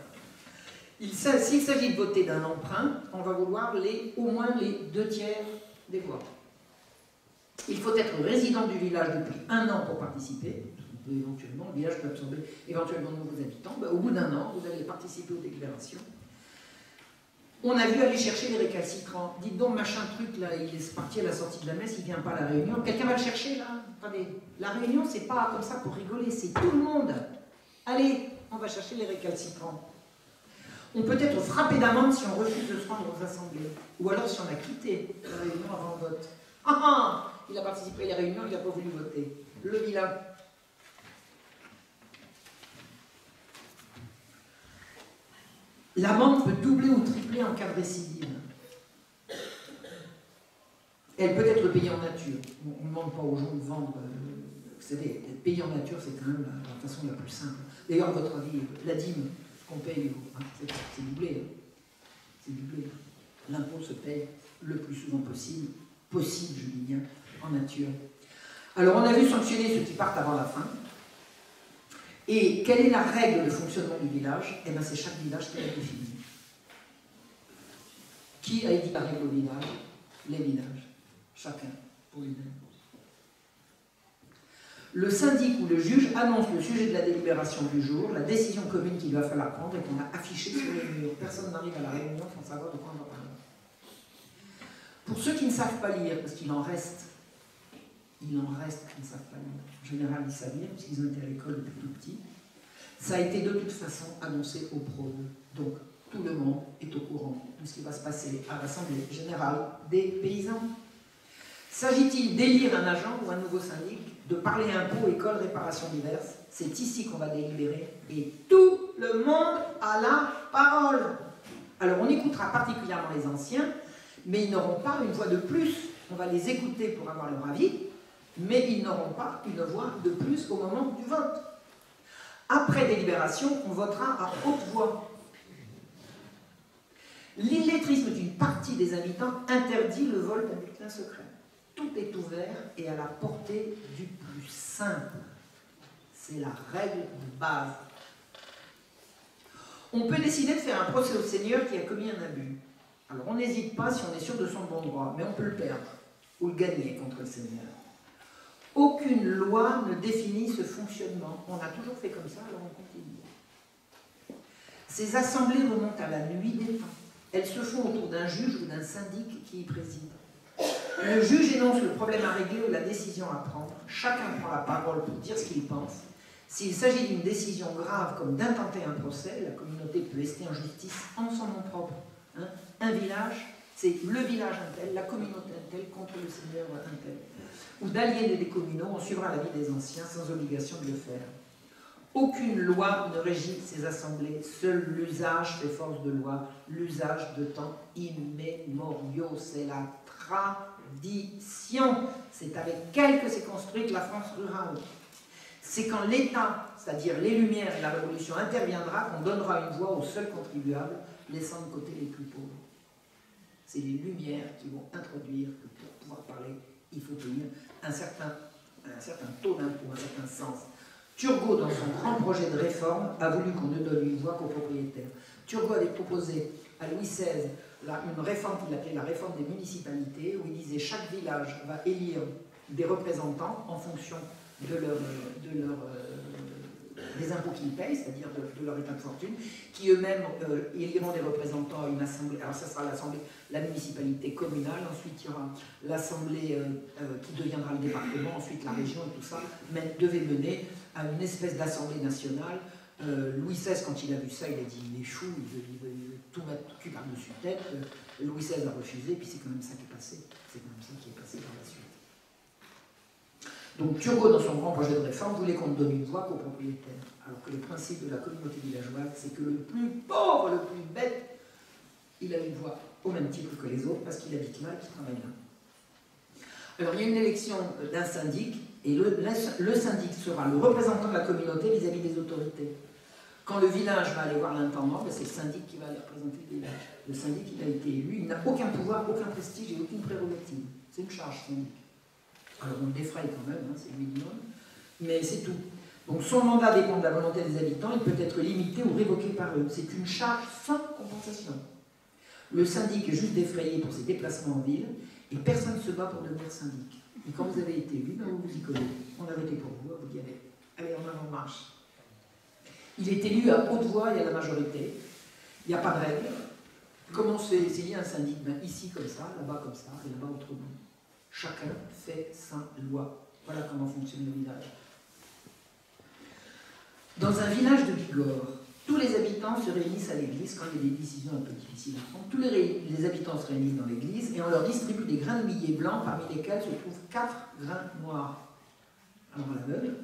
S'il s'agit de voter d'un emprunt, on va vouloir au moins les 2/3 des voix. Il faut être résident du village depuis 1 an pour participer. Éventuellement, le village peut absorber éventuellement de nouveaux habitants. Ben, au bout d'1 an, vous allez participer aux délibérations. On a vu aller chercher les récalcitrants. Dites donc, machin truc, là, il est parti à la sortie de la messe, il ne vient pas à la réunion. Quelqu'un va le chercher, là? Attendez, la réunion, c'est pas comme ça pour rigoler, c'est tout le monde. Allez, on va chercher les récalcitrants. On peut être frappé d'amende si on refuse de se rendre aux assemblées. Ou alors si on a quitté la réunion avant le vote. Ah ah! Il a participé à la réunion, il n'a pas voulu voter. Le vilain. L'amende peut doubler ou tripler en cas de récidive. Elle peut être payée en nature. On ne demande pas aux gens de vendre. Vous savez, être payé en nature, c'est quand même la façon la plus simple. D'ailleurs, à votre avis, la dîme, ce qu'on paye, hein, c'est doublé. Hein. C'est doublé. L'impôt se paye le plus souvent possible, je dis bien, en nature. Alors, on a vu sanctionner ceux qui partent avant la fin. Et quelle est la règle de fonctionnement du village? Eh bien, c'est chaque village qui l'a défini. Qui a dit la règle au village? Les villages. Chacun, pour lui-même. Le syndic ou le juge annonce le sujet de la délibération du jour, la décision commune qu'il va falloir prendre et qu'on a affichée sur les murs. Personne n'arrive à la réunion sans savoir de quoi on va parler. Pour ceux qui ne savent pas lire, parce qu'il en reste qui ne savent pas lire. En général, ils savent lire, parce qu'ils ont été à l'école depuis tout petit. Ça a été de toute façon annoncé au prône. Donc, tout le monde est au courant de ce qui va se passer à l'Assemblée Générale des Paysans. S'agit-il d'élire un agent ou un nouveau syndic, de parler impôts, écoles, réparations diverses? C'est ici qu'on va délibérer. Et tout le monde a la parole. Alors, on écoutera particulièrement les anciens, mais ils n'auront pas une voix de plus. On va les écouter pour avoir leur avis, mais ils n'auront pas une voix de plus au moment du vote. Après délibération, on votera à haute voix. L'illettrisme d'une partie des habitants interdit le vol d'un bulletin secret. Tout est ouvert et à la portée du plus simple. C'est la règle de base. On peut décider de faire un procès au seigneur qui a commis un abus. Alors on n'hésite pas si on est sûr de son bon droit, mais on peut le perdre ou le gagner contre le seigneur. Aucune loi ne définit ce fonctionnement. On a toujours fait comme ça, alors on continue. Ces assemblées remontent à la nuit des temps. Elles se font autour d'un juge ou d'un syndic qui y préside. Le juge énonce le problème à régler ou la décision à prendre. Chacun prend la parole pour dire ce qu'il pense. S'il s'agit d'une décision grave comme d'intenter un procès, la communauté peut rester en justice en son nom propre. Hein. Un village, c'est le village un tel, la communauté un tel contre le seigneur un tel. Ou d'aliéner des communaux, on suivra l'avis des anciens sans obligation de le faire. Aucune loi ne régit ces assemblées, seul l'usage fait force de loi, l'usage de temps immémoriaux, c'est la tradition. C'est avec elle que s'est construite la France rurale. C'est quand l'État, c'est-à-dire les Lumières et la Révolution, interviendra qu'on donnera une voix aux seuls contribuables, laissant de côté les plus pauvres. C'est les Lumières qui vont introduire que pour pouvoir parler, il faut payer un certain taux d'impôt, un certain sens. Turgot, dans son grand projet de réforme, a voulu qu'on ne donne une voix qu'aux propriétaires. Turgot avait proposé à Louis XVI une réforme qu'il appelait la réforme des municipalités, où il disait chaque village va élire des représentants en fonction des impôts qu'ils payent, c'est-à-dire de leur état de fortune, qui eux-mêmes éliront des représentants à une assemblée. Alors ça sera l'assemblée, la municipalité communale, ensuite il y aura l'assemblée qui deviendra le département, ensuite la région et tout ça, mais devait mener à une espèce d'assemblée nationale. Louis XVI, quand il a vu ça, il a dit il est chou, il veut tout mettre cul par-dessus tête. Louis XVI a refusé, puis c'est quand même ça qui est passé. C'est quand même ça qui est passé par la suite. Donc Turgot, dans son grand projet de réforme, voulait qu'on ne donne une voix qu'aux propriétaires. Alors que le principe de la communauté villageoise, c'est que le plus pauvre, le plus bête, il a une voix au même titre que les autres, parce qu'il habite là et qu'il travaille là. Alors il y a une élection d'un syndic, et le syndic sera le représentant de la communauté vis-à-vis des autorités. Quand le village va aller voir l'intendant, ben c'est le syndic qui va aller représenter le village. Le syndic, il a été élu, il n'a aucun pouvoir, aucun prestige et aucune prérogative. C'est une charge, syndic. Alors on le défraye quand même, hein, c'est le minimum, mais c'est tout. Donc son mandat dépend de la volonté des habitants, il peut être limité ou révoqué par eux. C'est une charge sans compensation. Le syndic est juste défrayé pour ses déplacements en ville, et personne ne se bat pour devenir syndic. Et quand vous avez été élu, ben vous vous y collez. On a voté pour vous, vous y allez. Allez, en avant marche. Il est élu à haute voix et à la majorité. Il n'y a pas de règle. Comment se fait essayer un syndic? Ben, ici comme ça, là-bas comme ça, et là-bas autrement. Chacun fait sa loi. Voilà comment fonctionne le village. Dans un village de Bigorre, tous les habitants se réunissent à l'église quand il y a des décisions un peu difficiles à prendre. Tous les habitants se réunissent dans l'église et on leur distribue des grains de millet blancs parmi lesquels se trouvent 4 grains noirs. Alors à l'aveugle,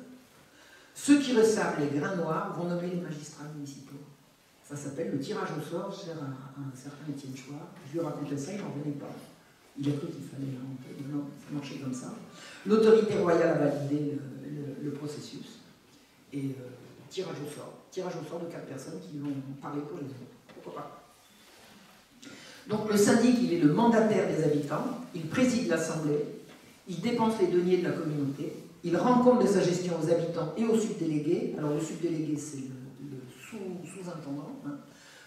ceux qui reçoivent les grains noirs vont nommer les magistrats municipaux. Ça s'appelle le tirage au sort, cher à un certain Étienne Chouard. Je lui racontais ça, il n'en revenait pas. Il a cru qu'il fallait l'inventer. Non, ça marchait comme ça. L'autorité royale a validé le processus. Et tirage au sort. Tirage au sort de 4 personnes qui vont parler pour les autres. Pourquoi pas? Donc le syndic, il est le mandataire des habitants, il préside l'assemblée, il dépense les deniers de la communauté, il rend compte de sa gestion aux habitants et aux subdélégués. Alors le subdélégué, c'est le sous-intendant. Hein.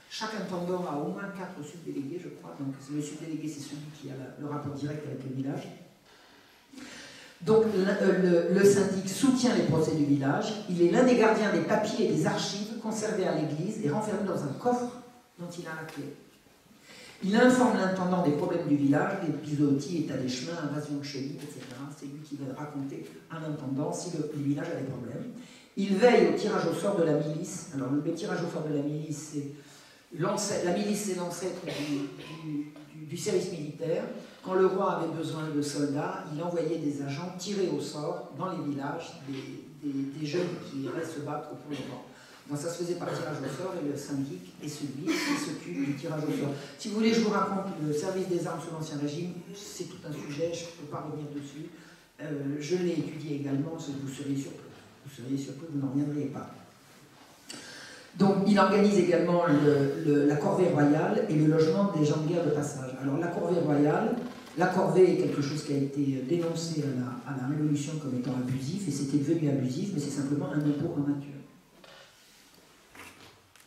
Chaque intendant a au moins 4 subdélégués, je crois. Donc le subdélégué, c'est celui qui a le rapport direct avec le village. Donc le syndic soutient les procès du village. Il est l'un des gardiens des papiers et des archives conservés à l'église et renfermés dans un coffre dont il a la clé. Il informe l'intendant des problèmes du village, épizooties, état des chemins, invasion de chenilles, etc. C'est lui qui va raconter à l'intendant si le village a des problèmes. Il veille au tirage au sort de la milice. Alors le tirage au sort de la milice, c'est la milice, c'est l'ancêtre du service militaire. Quand le roi avait besoin de soldats, il envoyait des agents tirer au sort dans les villages des jeunes qui iraient se battre pour le roi. Donc ça se faisait par tirage au sort et le syndic est celui qui s'occupe du tirage au sort. Si vous voulez, je vous raconte le service des armes sous l'Ancien Régime, c'est tout un sujet, je ne peux pas revenir dessus. Je l'ai étudié également, vous seriez surpris. Vous seriez surpris, vous n'en reviendriez pas. Donc il organise également la corvée royale et le logement des gens de guerre de passage. Alors la corvée royale, la corvée est quelque chose qui a été dénoncé à la Révolution comme étant abusif, et c'était devenu abusif, mais c'est simplement un impôt en nature.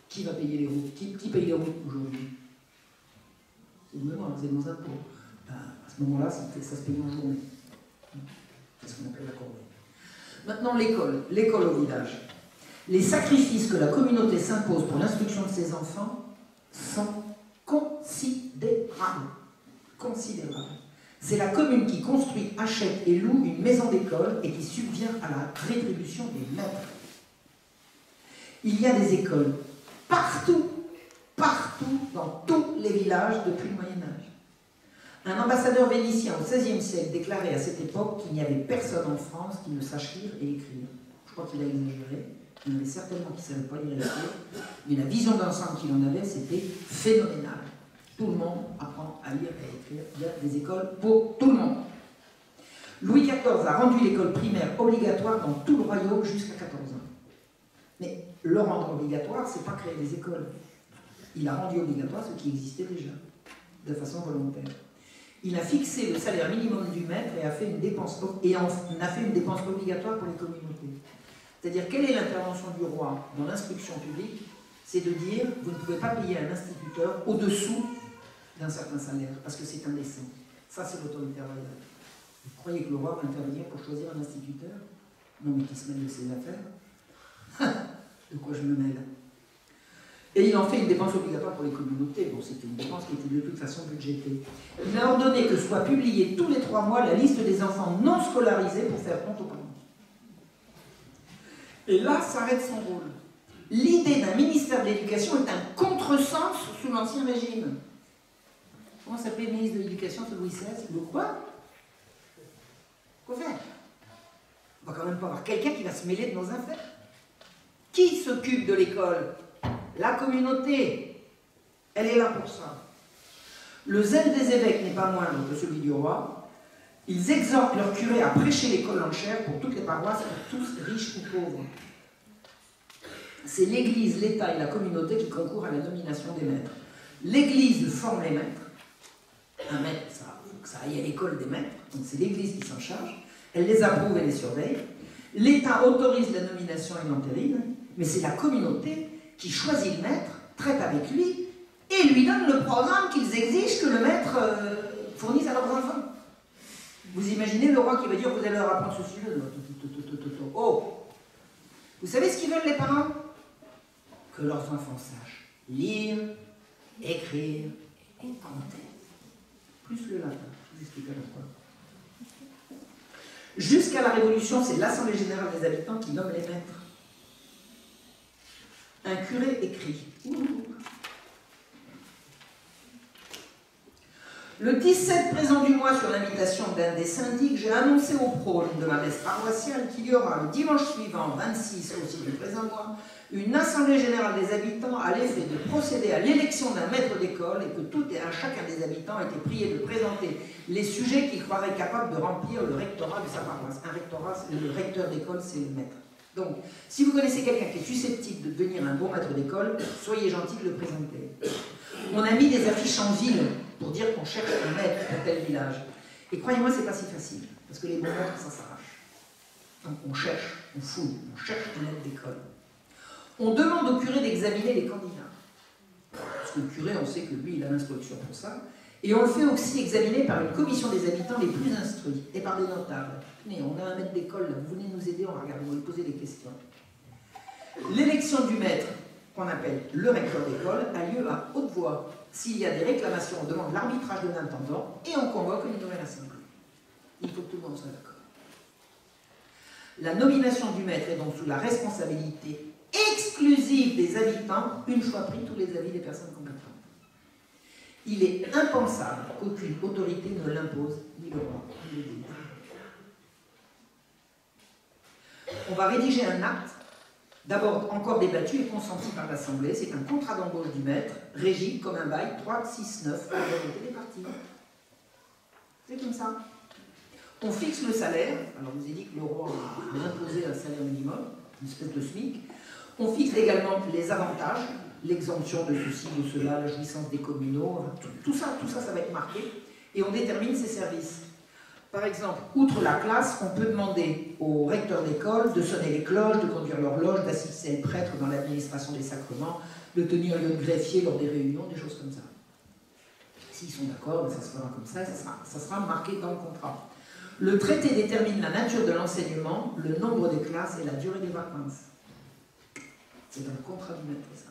Qui va payer les routes? Qui paye les routes aujourd'hui? C'est nous-mêmes, c'est nos impôts. Ben, à ce moment-là, ça se paye en journée. C'est ce qu'on appelle la corvée. Maintenant, l'école au village. Les sacrifices que la communauté s'impose pour l'instruction de ses enfants sont considérables. Considérables. C'est la commune qui construit, achète et loue une maison d'école et qui subvient à la rétribution des maîtres. Il y a des écoles partout, partout, dans tous les villages depuis le Moyen-Âge. Un ambassadeur vénitien au XVIe siècle déclarait à cette époque qu'il n'y avait personne en France qui ne sache lire et écrire. Je crois qu'il a exagéré. Il y en avait certainement qui ne savaient pas lire et écrire, mais la vision d'ensemble qu'il en avait, c'était phénoménal. Tout le monde apprend à lire et à écrire. Il y a des écoles pour tout le monde. Louis XIV a rendu l'école primaire obligatoire dans tout le royaume jusqu'à 14 ans. Mais le rendre obligatoire, c'est pas créer des écoles. Il a rendu obligatoire ce qui existait déjà, de façon volontaire. Il a fixé le salaire minimum du maître et en a fait une dépense obligatoire pour les communautés. C'est-à-dire, quelle est l'intervention du roi dans l'instruction publique? C'est de dire, vous ne pouvez pas payer un instituteur au-dessous d'un certain salaire, parce que c'est indécent. Ça, c'est l'autorité royale. Vous croyez que le roi va intervenir pour choisir un instituteur? Non, mais qui se mêle de ses affaires? De quoi je me mêle? Et il en fait une dépense obligatoire pour les communautés. Bon, c'était une dépense qui était de toute façon budgétée. Il a ordonné que soit publiée tous les 3 mois la liste des enfants non scolarisés pour faire compte aux parents. Et là s'arrête son rôle. L'idée d'un ministère de l'Éducation est un contresens sous l'Ancien Régime. Comment s'appelait le ministre de l'Éducation sous Louis XVI? Le quoi? Quoi faire? On va quand même pas avoir quelqu'un qui va se mêler de nos affaires. Qui s'occupe de l'école? La communauté. Elle est là pour ça. Le zèle des évêques n'est pas moindre que celui du roi. Ils exhortent leurs curés à prêcher l'école en chair pour toutes les paroisses, pour tous, riches ou pauvres. C'est l'Église, l'État et la communauté qui concourent à la nomination des maîtres. L'Église forme les maîtres. Un maître, il faut que ça aille à l'école des maîtres. Donc c'est l'Église qui s'en charge. Elle les approuve et les surveille. L'État autorise la nomination et l'entérine, mais c'est la communauté qui choisit le maître, traite avec lui et lui donne le programme qu'ils exigent que le maître fournisse à leurs enfants. Vous imaginez le roi qui va dire vous allez leur apprendre ceci, oh! Vous savez ce qu'ils veulent les parents? Que leurs enfants sachent lire, écrire et compter. Plus le latin, je vous expliquerai pourquoi. Jusqu'à la Révolution, c'est l'Assemblée générale des habitants qui nomme les maîtres. Un curé écrit. Le 17 présent du mois, sur l'invitation d'un des syndics, j'ai annoncé au prône de ma messe paroissiale qu'il y aura le dimanche suivant, 26 aussi du présent mois, une assemblée générale des habitants à l'effet de procéder à l'élection d'un maître d'école et que tout et un chacun des habitants était prié de présenter les sujets qu'il croirait capables de remplir le rectorat de sa paroisse. Un rectorat, le recteur d'école, c'est le maître. Donc, si vous connaissez quelqu'un qui est susceptible de devenir un bon maître d'école, soyez gentil de le présenter. On a mis des affiches en ville pour dire qu'on cherche un maître dans tel village. Et croyez-moi, c'est pas si facile, parce que les bons maîtres, ça s'arrache. Donc on cherche, on fouille, on cherche un maître d'école. On demande au curé d'examiner les candidats. Parce que le curé, on sait que lui, il a l'instruction pour ça. Et on le fait aussi examiner par une commission des habitants les plus instruits, et par des notables. Mais on a un maître d'école, vous venez nous aider, on va regarder, on va lui poser des questions. L'élection du maître, qu'on appelle le recteur d'école, a lieu à haute voix. S'il y a des réclamations, on demande l'arbitrage de l'intendant et on convoque une nouvelle assemblée. Il faut que tout le monde soit d'accord. La nomination du maître est donc sous la responsabilité exclusive des habitants, une fois pris tous les avis des personnes compétentes. Il est impensable qu'aucune autorité ne l'impose, ni le roi, ni le député. On va rédiger un acte, d'abord encore débattu et consenti par l'Assemblée. C'est un contrat d'embauche du maître, régi comme un bail 3, 6, 9, à la volonté des parties. C'est comme ça. On fixe le salaire. Alors, je vous ai dit que le roi a imposé un salaire minimum, une espèce de SMIC. On fixe également les avantages, l'exemption de ceci, de cela, la jouissance des communaux, tout ça, ça va être marqué. Et on détermine ses services. Par exemple, outre la classe, on peut demander au recteur d'école de sonner les cloches, de conduire l'horloge, d'assister le prêtre dans l'administration des sacrements, de tenir le greffier lors des réunions, des choses comme ça. S'ils sont d'accord, ça se fera comme ça, et ça sera marqué dans le contrat. Le traité détermine la nature de l'enseignement, le nombre des classes et la durée des vacances. C'est dans le contrat du maître, ça.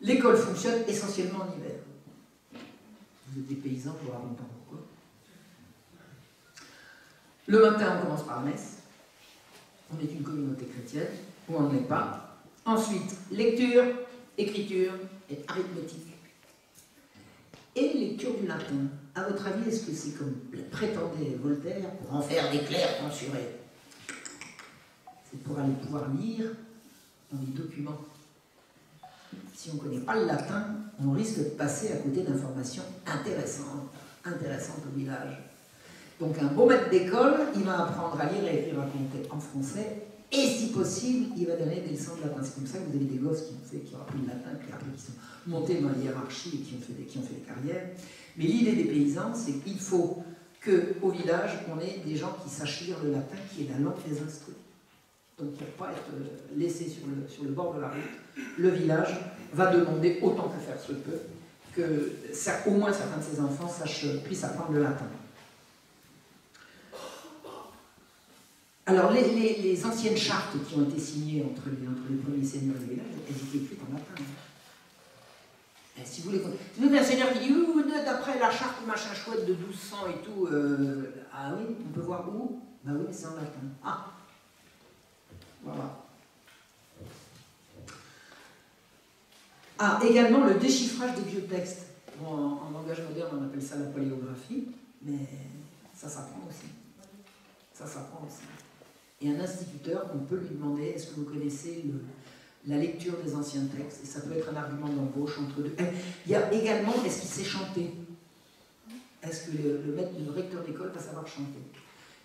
L'école fonctionne essentiellement en hiver. Vous vous êtes des paysans, je vous raconte pas pourquoi. Le matin, on commence par la messe. On est une communauté chrétienne, ou on ne l'est pas. Ensuite, lecture, écriture et arithmétique. Et lecture du latin. À votre avis, est-ce que c'est comme prétendait Voltaire, pour en faire des clercs censurés? C'est pour aller pouvoir lire dans les documents. Si on ne connaît pas le latin, on risque de passer à côté d'informations intéressantes au village. Donc un beau maître d'école, il va apprendre à lire et écrire en français, et si possible, il va donner des leçons de latin. C'est comme ça que vous avez des gosses qui ont appris le latin, puis après qui sont montés dans la hiérarchie et qui ont fait des carrières. Mais l'idée des paysans, c'est qu'il faut qu'au village, on ait des gens qui sachent lire le latin, qui est la langue des instruits. Donc pour ne pas être laissé sur le bord de la route, le village va demander autant que faire se peut que au moins certains de ses enfants puissent apprendre le latin. Alors les anciennes chartes qui ont été signées entre les premiers seigneurs du village, elles étaient écrites en latin. Et si vous voulez un seigneur qui dit d'après la charte machin chouette de 1200 et tout, ah oui, on peut voir où? Bah oui, mais c'est en latin. Ah, voilà. Ah, également le déchiffrage des vieux textes. Bon, en langage moderne, on appelle ça la paléographie, mais ça s'apprend aussi. Ça s'apprend aussi. Et un instituteur, on peut lui demander, est-ce que vous connaissez la lecture des anciens textes? Et ça peut être un argument d'embauche entre deux. Il y a également, est-ce qu'il sait chanter? Est-ce que le recteur d'école va savoir chanter?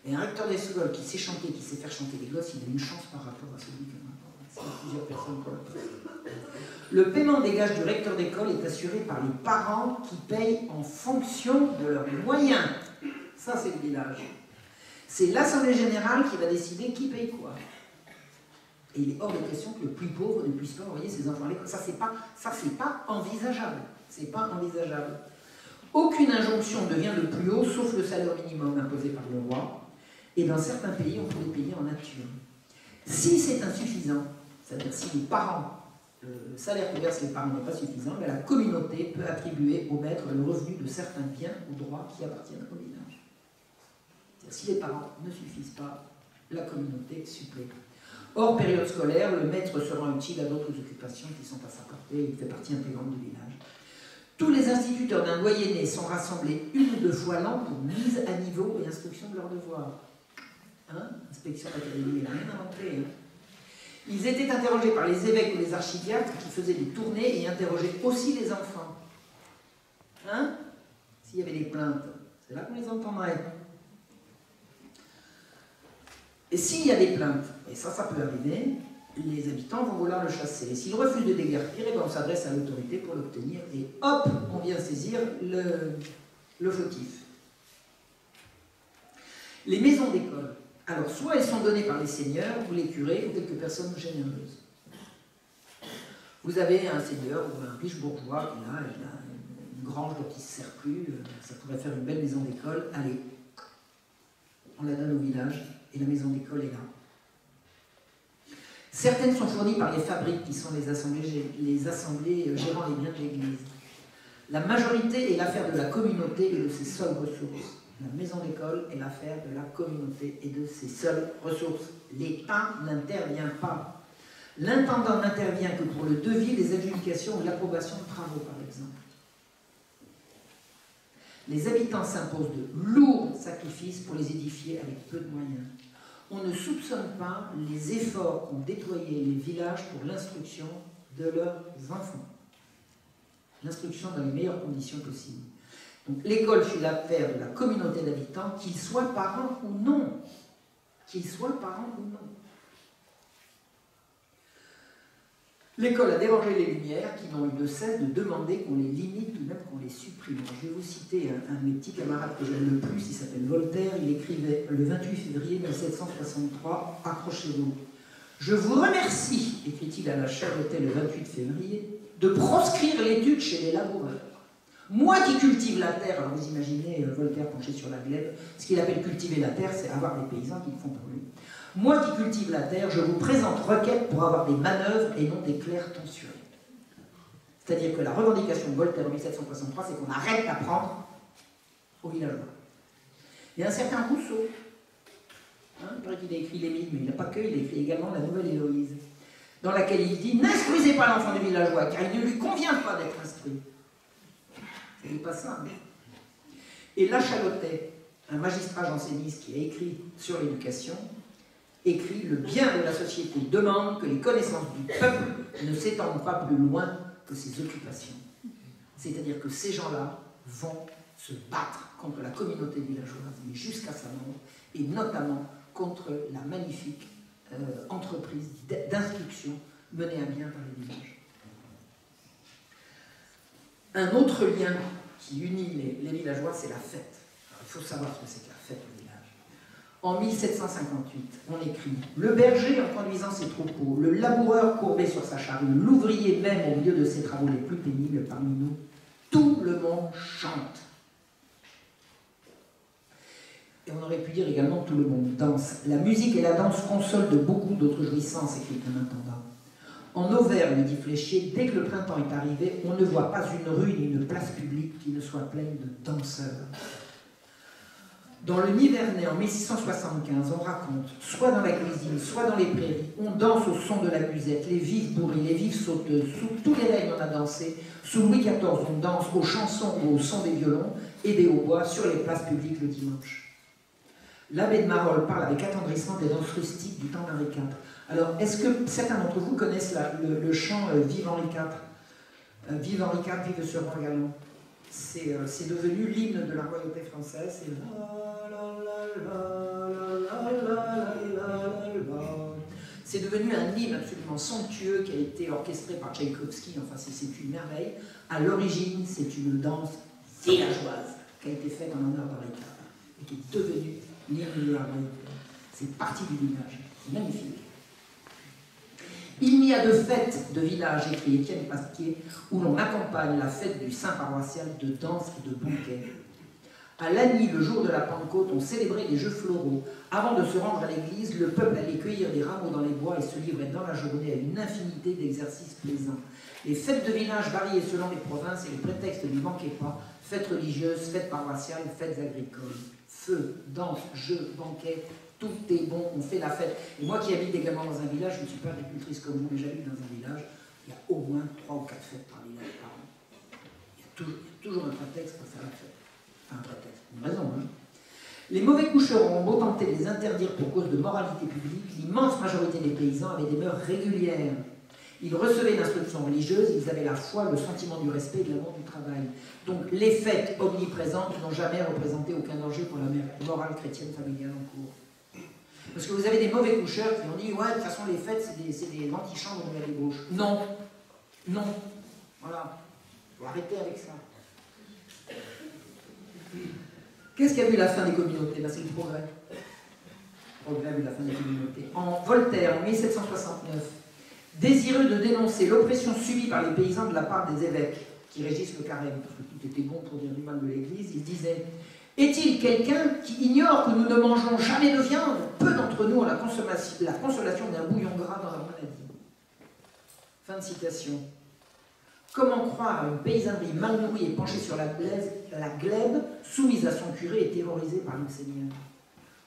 Et un recteur d'école qui sait chanter, qui sait faire chanter les gosses, il a une chance par rapport à celui qui en a. C'est plusieurs personnes pour le paiement des gages du recteur d'école est assuré par les parents qui payent en fonction de leurs moyens. Ça, c'est le village. C'est l'Assemblée générale qui va décider qui paye quoi. Et il est hors de question que le plus pauvre ne puisse pas envoyer ses enfants à l'école. Ça, c'est pas envisageable. C'est pas envisageable. Aucune injonction ne vient de plus haut, sauf le salaire minimum imposé par le roi. Et dans certains pays, on peut les payer en nature. Si c'est insuffisant, c'est-à-dire si les parents, le salaire que versent les parents n'est pas suffisant, la communauté peut attribuer au maître le revenu de certains biens ou droits qui appartiennent au village. Si les parents ne suffisent pas, la communauté supplée. Hors période scolaire, le maître se rend utile à d'autres occupations qui sont à sa portée, il fait partie intégrante du village. Tous les instituteurs d'un doyenné sont rassemblés une ou deux fois l'an pour mise à niveau et instruction de leurs devoirs. Hein? Inspection d'académie, il n'a rien inventé. Hein? Ils étaient interrogés par les évêques ou les archidiacres qui faisaient des tournées et interrogeaient aussi les enfants. Hein? S'il y avait des plaintes, c'est là qu'on les entendrait. Et s'il y a des plaintes, et ça peut arriver, les habitants vont vouloir le chasser. Et s'ils refusent de déguerpir, on s'adresse à l'autorité pour l'obtenir, et hop, on vient saisir le fautif. Les maisons d'école. Alors, soit elles sont données par les seigneurs, ou les curés, ou quelques personnes généreuses. Vous avez un seigneur ou un riche bourgeois qui a une grange dont il ne se sert plus, ça pourrait faire une belle maison d'école, allez, on la donne au village, et la maison d'école est là. Certaines sont fournies par les fabriques, qui sont les assemblées gérant les biens de l'Église. La majorité est l'affaire de la communauté et de ses seules ressources. La maison d'école est l'affaire de la communauté et de ses seules ressources. L'État n'intervient pas. L'intendant n'intervient que pour le devis des adjudications ou l'approbation de travaux, par exemple. Les habitants s'imposent de lourds sacrifices pour les édifier avec peu de moyens. On ne soupçonne pas les efforts qu'ont déployés les villages pour l'instruction de leurs enfants. L'instruction dans les meilleures conditions possibles. Donc l'école fut l'affaire de la communauté d'habitants, qu'ils soient parents ou non. Qu'ils soient parents ou non. L'école a dérangé les Lumières qui n'ont eu de cesse de demander qu'on les limite ou même qu'on les supprime. Je vais vous citer un de mes petits camarades que j'aime le plus, il s'appelle Voltaire, il écrivait le 28 février 1763, accrochez-vous. Je vous remercie, écrit-il à la Charité le 28 février, de proscrire l'étude chez les laboureurs. Moi qui cultive la terre, alors vous imaginez Voltaire penché sur la glèbe, ce qu'il appelle cultiver la terre, c'est avoir des paysans qui le font pour lui. Moi qui cultive la terre, je vous présente requête pour avoir des manœuvres et non des clercs tonsurés. C'est-à-dire que la revendication de Voltaire en 1763, c'est qu'on arrête d'apprendre aux villageois. Il y a un certain Rousseau, hein, il paraît qu'il a écrit l'Émile, mais il n'a pas que, il a écrit également la Nouvelle Héloïse, dans laquelle il dit « N'instruisez pas l'enfant du villageois, car il ne lui convient pas d'être instruit. » C'est pas ça. Hein. Et Lachalotet, un magistrat janséniste qui a écrit sur l'éducation, écrit « Le bien de la société demande que les connaissances du peuple ne s'étendent pas plus loin que ses occupations. » C'est-à-dire que ces gens-là vont se battre contre la communauté villageoise, mais jusqu'à sa mort, et notamment contre la magnifique entreprise d'instruction menée à bien par les villages. Un autre lien qui unit les villageois, c'est la fête. Alors, il faut savoir ce que c'est que la fête au village. En 1758, on écrit « Le berger en conduisant ses troupeaux, le laboureur courbé sur sa charrue, l'ouvrier même au milieu de ses travaux les plus pénibles parmi nous, tout le monde chante. » Et on aurait pu dire également tout le monde danse. La musique et la danse consolent de beaucoup d'autres jouissances, écrit un intendant. En Auvergne, dit Fléchier, dès que le printemps est arrivé, on ne voit pas une rue ni une place publique qui ne soit pleine de danseurs. Dans le Nivernais, en 1675, on raconte, soit dans la cuisine, soit dans les prairies, on danse au son de la musette, les vives bourries, les vives sauteuses, sous tous les règnes on a dansé, sous Louis XIV on danse aux chansons ou au son des violons et des hautbois sur les places publiques le dimanche. L'abbé de Marolles parle avec attendrissement des danses rustiques du temps d'Henri IV. Alors, est-ce que certains d'entre vous connaissent le chant Vive Henri IV Vive Henri IV, vive ce roi galant. C'est devenu l'hymne de la royauté française. C'est devenu un hymne absolument somptueux qui a été orchestré par Tchaïkovski. Enfin, c'est une merveille. À l'origine, c'est une danse villageoise qui a été faite en l'honneur d'Henri IV et qui est devenue l'hymne de la royauté. C'est parti du village. C'est magnifique. Il n'y a de fête de village, écrit Étienne Pasquier, où l'on accompagne la fête du saint paroissial de danse et de banquets. À Lagny, le jour de la Pentecôte, on célébrait les jeux floraux. Avant de se rendre à l'église, le peuple allait cueillir des rameaux dans les bois et se livrait dans la journée à une infinité d'exercices plaisants. Les fêtes de village variaient selon les provinces et les prétextes n'y manquaient pas. Fêtes religieuses, fêtes paroissiales, fêtes agricoles. Feux, danse, jeux, banquets, tout est bon, on fait la fête. Et moi qui habite également dans un village, je ne suis pas agricultrice comme vous, mais j'habite dans un village, il y a au moins 3 ou 4 fêtes par village par an. Il y a toujours un prétexte pour faire la fête. Enfin, un prétexte, une raison, hein. Les mauvais coucherons ont beau tenter de les interdire pour cause de moralité publique, l'immense majorité des paysans avaient des mœurs régulières. Ils recevaient l'instruction religieuse, ils avaient la foi, le sentiment du respect et de l'amour du travail. Donc les fêtes omniprésentes n'ont jamais représenté aucun danger pour la morale chrétienne familiale en cours. Parce que vous avez des mauvais coucheurs qui ont dit « Ouais, de toute façon, les fêtes, c'est des antichambres de la débauche. » Non. Non. Voilà. Il faut arrêter avec ça. Qu'est-ce qui a vu la fin des communautés? Ben, c'est le progrès. Le progrès a vu la fin des communautés. Voltaire, en 1769, désireux de dénoncer l'oppression subie par les paysans de la part des évêques qui régissent le carême, parce que tout était bon pour dire du mal de l'Église, il disait « Est-il quelqu'un qui ignore que nous ne mangeons jamais de viande? Peu d'entre nous ont la consolation d'un bouillon gras dans leur maladie. » Fin de citation. Comment croire à une paysannerie mal nourrie et penchée sur la glèbe, soumise à son curé et terrorisée par le Seigneur?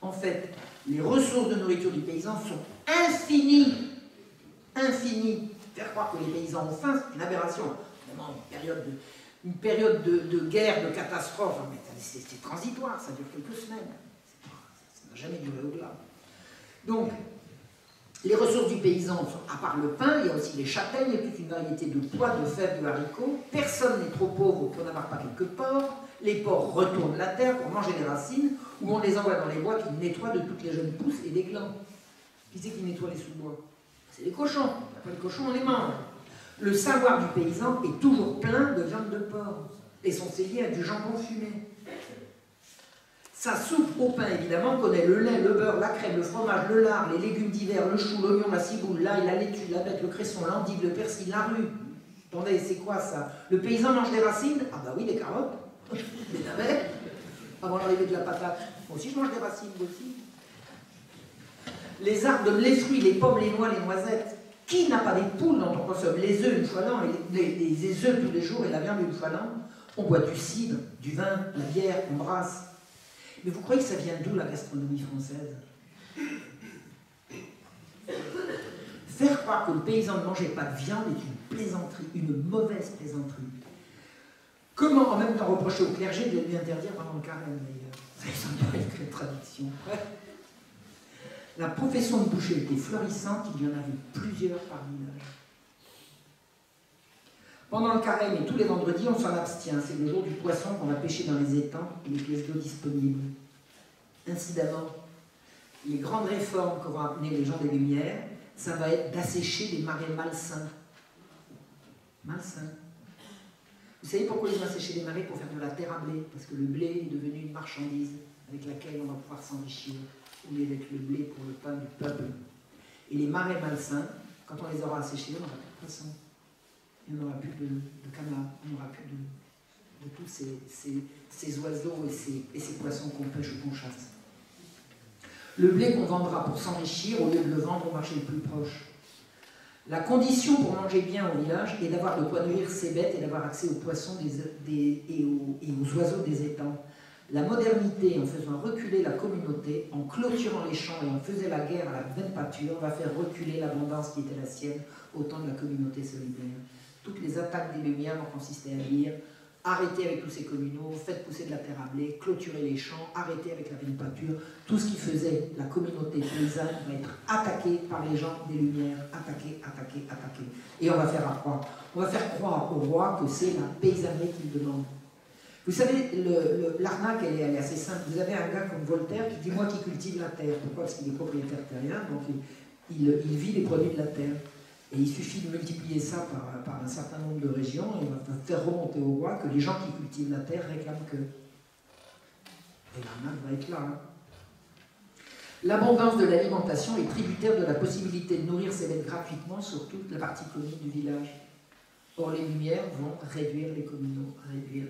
En fait, les ressources de nourriture du paysan sont infinies. Infinies. Faire croire que les paysans ont faim, c'est une aberration. Vraiment, une période de guerre, de catastrophe, mais c'est transitoire, ça dure quelques semaines. Ça n'a jamais duré au-delà. Donc, les ressources du paysan sont, à part le pain, il y a aussi les châtaignes et toute une variété de pois, de fèves, de haricots. Personne n'est trop pauvre pour n'avoir pas quelques porcs. Les porcs retournent la terre pour manger les racines, ou on les envoie dans les bois qui nettoient de toutes les jeunes pousses et des glands. Qui c'est qui nettoie les sous-bois? C'est les cochons. Après les cochons, on les mange. Le savoir du paysan est toujours plein de viande de porc. Et son cellier a du jambon fumé. Sa soupe au pain, évidemment, connaît le lait, le beurre, la crème, le fromage, le lard, les légumes d'hiver, le chou, l'oignon, la ciboule, l'ail, la laitue, la bête, le cresson, l'endive, le persil, la rue. Attendez, c'est quoi ça? Le paysan mange des racines? Ah bah oui, des carottes, des navets, avant l'arrivée de la patate. Moi aussi, je mange des racines, moi aussi. Les arbres donnent les fruits, les pommes, les noix, les noisettes. Qui n'a pas des poules dont on consomme les œufs une fois l'an, les œufs tous les jours et la viande une fois l'an? On boit du cidre, du vin, la bière, on brasse. Mais vous croyez que ça vient d'où la gastronomie française? Faire croire que le paysan ne mangeait pas de viande est une plaisanterie, une mauvaise plaisanterie. Comment en même temps reprocher au clergé de lui interdire pendant le carême d'ailleurs? Ça me paraît une contradiction. La profession de boucher était florissante, il y en avait plusieurs par village. Pendant le carême et tous les vendredis, on s'en abstient. C'est le jour du poisson qu'on va pêcher dans les étangs et les pièces d'eau disponibles. Incidemment, les grandes réformes qu'auront amenées les gens des Lumières, ça va être d'assécher des marais malsains. Malsains. Vous savez pourquoi ils ont asséché des marais? Pour faire de la terre à blé. Parce que le blé est devenu une marchandise avec laquelle on va pouvoir s'enrichir. Au lieu avec le blé pour le pain du peuple. Et les marais malsains, quand on les aura asséchés, on n'aura plus de poissons. Et on n'aura plus de canards, on n'aura plus de tous ces oiseaux et ces poissons qu'on pêche ou qu'on chasse. Le blé qu'on vendra pour s'enrichir au lieu de le vendre au marché le plus proche. La condition pour manger bien au village est d'avoir de quoi nourrir ses bêtes et d'avoir accès aux poissons et aux oiseaux des étangs. La modernité, en faisant reculer la communauté, en clôturant les champs et en faisant la guerre à la vaine pâture, va faire reculer l'abondance qui était la sienne au temps de la communauté solidaire. Toutes les attaques des Lumières vont consister à dire arrêtez avec tous ces communaux, faites pousser de la terre à blé, clôturez les champs, arrêtez avec la vaine pâture. Tout ce qui faisait la communauté paysanne va être attaqué par les gens des Lumières, attaqué. Et on va faire croire. On va faire croire au roi que c'est la paysannerie qu'il demande. Vous savez, l'arnaque, elle est assez simple. Vous avez un gars comme Voltaire qui dit « moi qui cultive la terre ». Pourquoi? Parce qu'il est propriétaire terrien, donc il vit les produits de la terre. Et il suffit de multiplier ça par un certain nombre de régions et on va faire remonter au roi que les gens qui cultivent la terre réclament que. Et l'arnaque va être là. Hein. L'abondance de l'alimentation est tributaire de la possibilité de nourrir ses bêtes gratuitement sur toute la partie commune du village. Or, les Lumières vont réduire les communaux. Réduire.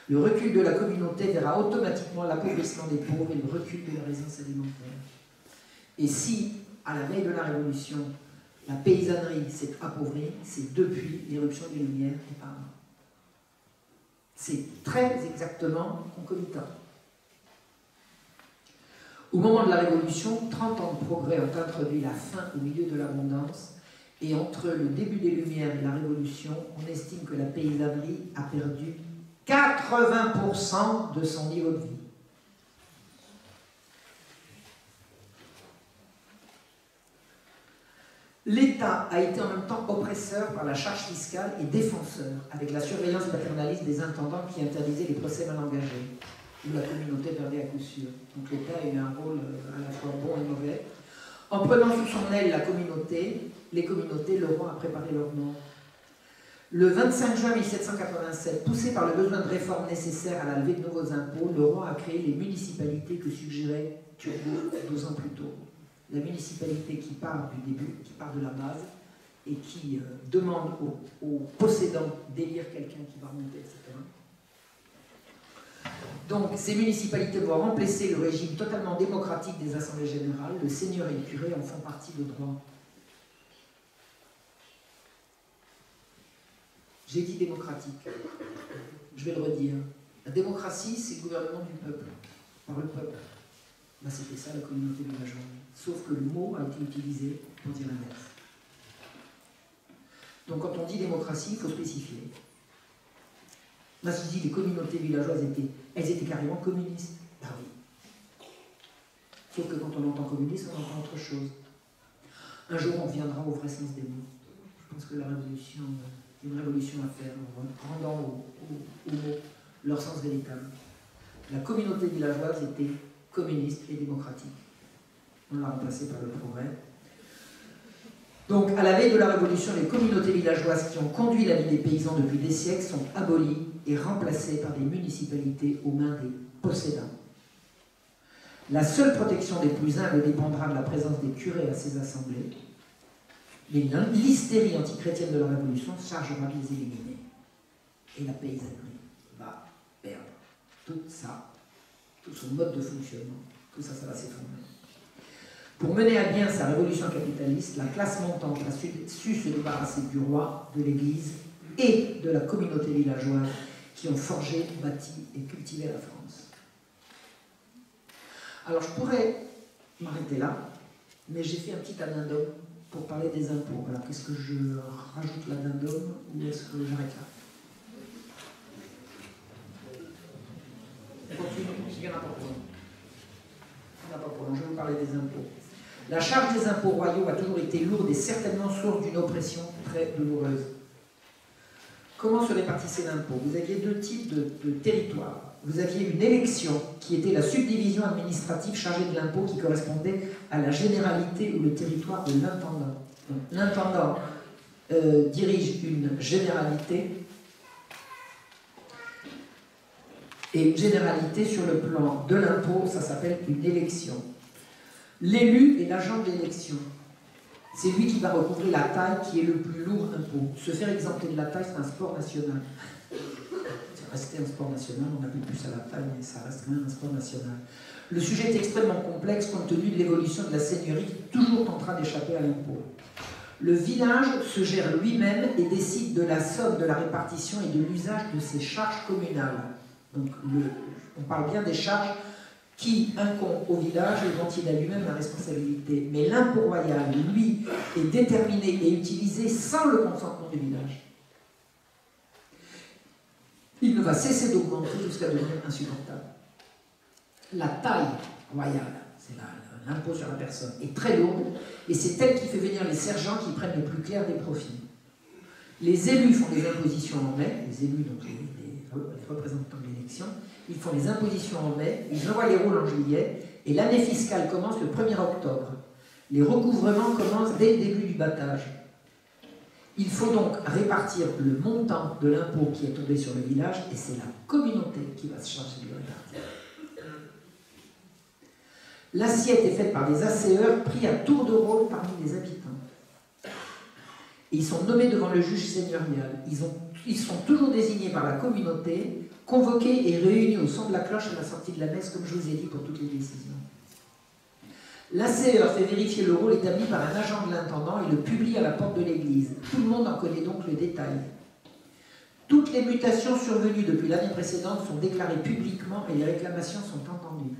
Le recul de la communauté verra automatiquement l'appauvrissement des pauvres et le recul de la résistance alimentaire. Et si, à la veille de la Révolution, la paysannerie s'est appauvrie, c'est depuis l'éruption des Lumières et pas avant. C'est très exactement concomitant. Au moment de la Révolution, 30 ans de progrès ont introduit la fin au milieu de l'abondance, et entre le début des Lumières et la Révolution, on estime que la paysannerie a perdu 80% de son niveau de vie. L'État a été en même temps oppresseur par la charge fiscale et défenseur, avec la surveillance paternaliste des intendants qui interdisaient les procès mal engagés, où la communauté perdait à coup sûr. Donc l'État a eu un rôle à la fois bon et mauvais. En prenant sous son aile les communautés, le roi a préparé leur mort. Le 25 juin 1787, poussé par le besoin de réformes nécessaires à la levée de nouveaux impôts, le roi a créé les municipalités que suggérait Turgot 12 ans plus tôt. La municipalité qui part du début, qui part de la base, et qui demande aux possédants d'élire quelqu'un qui va remonter, etc. Donc, ces municipalités vont remplacer le régime totalement démocratique des assemblées générales. Le seigneur et le curé en font partie de droit. J'ai dit démocratique. Je vais le redire. La démocratie, c'est le gouvernement du peuple, par le peuple. Ben, c'était ça la communauté villageoise. Sauf que le mot a été utilisé pour dire l'inverse. Donc quand on dit démocratie, il faut spécifier. Là, si je dis les communautés villageoises elles étaient carrément communistes. Ben oui. Sauf que quand on entend communiste, on entend autre chose. Un jour, on reviendra au vrai sens des mots. Je pense que la révolution, il y a une révolution à faire, en rendant aux mots leur sens véritable. La communauté villageoise était communiste et démocratique. On l'a remplacé par le progrès. Donc, à la veille de la Révolution, les communautés villageoises qui ont conduit la vie des paysans depuis des siècles sont abolies et remplacées par des municipalités aux mains des possédants. La seule protection des plus humbles dépendra de la présence des curés à ces assemblées, mais l'hystérie antichrétienne de la Révolution chargera de les éliminer. Et la paysannerie va perdre tout ça, tout son mode de fonctionnement, tout ça, ça va s'effondrer. Pour mener à bien sa révolution capitaliste, la classe montante a su se débarrasser du roi, de l'Église et de la communauté villageoise qui ont forgé, bâti et cultivé la France. Alors je pourrais m'arrêter là, mais j'ai fait un petit addendum pour parler des impôts. Alors qu'est-ce que je rajoute l'addendum ou est-ce que j'arrête là? On continue, il n'y en a pas pour long. Il n'y en a pas pour long, je vais vous parler des impôts. La charge des impôts royaux a toujours été lourde et certainement source d'une oppression très douloureuse. Comment se répartissaient l'impôt? Vous aviez deux types de territoires. Vous aviez une élection qui était la subdivision administrative chargée de l'impôt qui correspondait à la généralité ou le territoire de l'intendant. L'intendant dirige une généralité et une généralité sur le plan de l'impôt, ça s'appelle une élection. L'élu est l'agent de l'élection. C'est lui qui va recouvrer la taille qui est le plus lourd impôt. Se faire exempter de la taille, c'est un sport national. C'est resté un sport national, on n'appuie plus à la taille, mais ça reste quand même un sport national. Le sujet est extrêmement complexe compte tenu de l'évolution de la seigneurie qui toujours tentera d'échapper à l'impôt. Le village se gère lui-même et décide de la somme de la répartition et de l'usage de ses charges communales. Donc on parle bien des charges qui incombent au village et dont il a lui-même la responsabilité. Mais l'impôt royal, lui, est déterminé et utilisé sans le consentement du village. Il ne va cesser d'augmenter jusqu'à devenir insupportable. La taille royale, c'est l'impôt sur la personne, est très lourde et c'est elle qui fait venir les sergents qui prennent le plus clair des profits. Les élus font des impositions en mai, les élus, donc les représentants de l'élection, ils font les impositions en mai, ils envoient les rôles en juillet, et l'année fiscale commence le 1er octobre. Les recouvrements commencent dès le début du battage. Il faut donc répartir le montant de l'impôt qui est tombé sur le village, et c'est la communauté qui va se charger de le répartir. L'assiette est faite par des asséeurs pris à tour de rôle parmi les habitants. Et ils sont nommés devant le juge seigneurial. Ils sont toujours désignés par la communauté, convoqués et réunis au son de la cloche à la sortie de la messe, comme je vous ai dit, pour toutes les décisions. L'asséeur fait vérifier le rôle établi par un agent de l'intendant et le publie à la porte de l'église. Tout le monde en connaît donc le détail. Toutes les mutations survenues depuis l'année précédente sont déclarées publiquement et les réclamations sont entendues.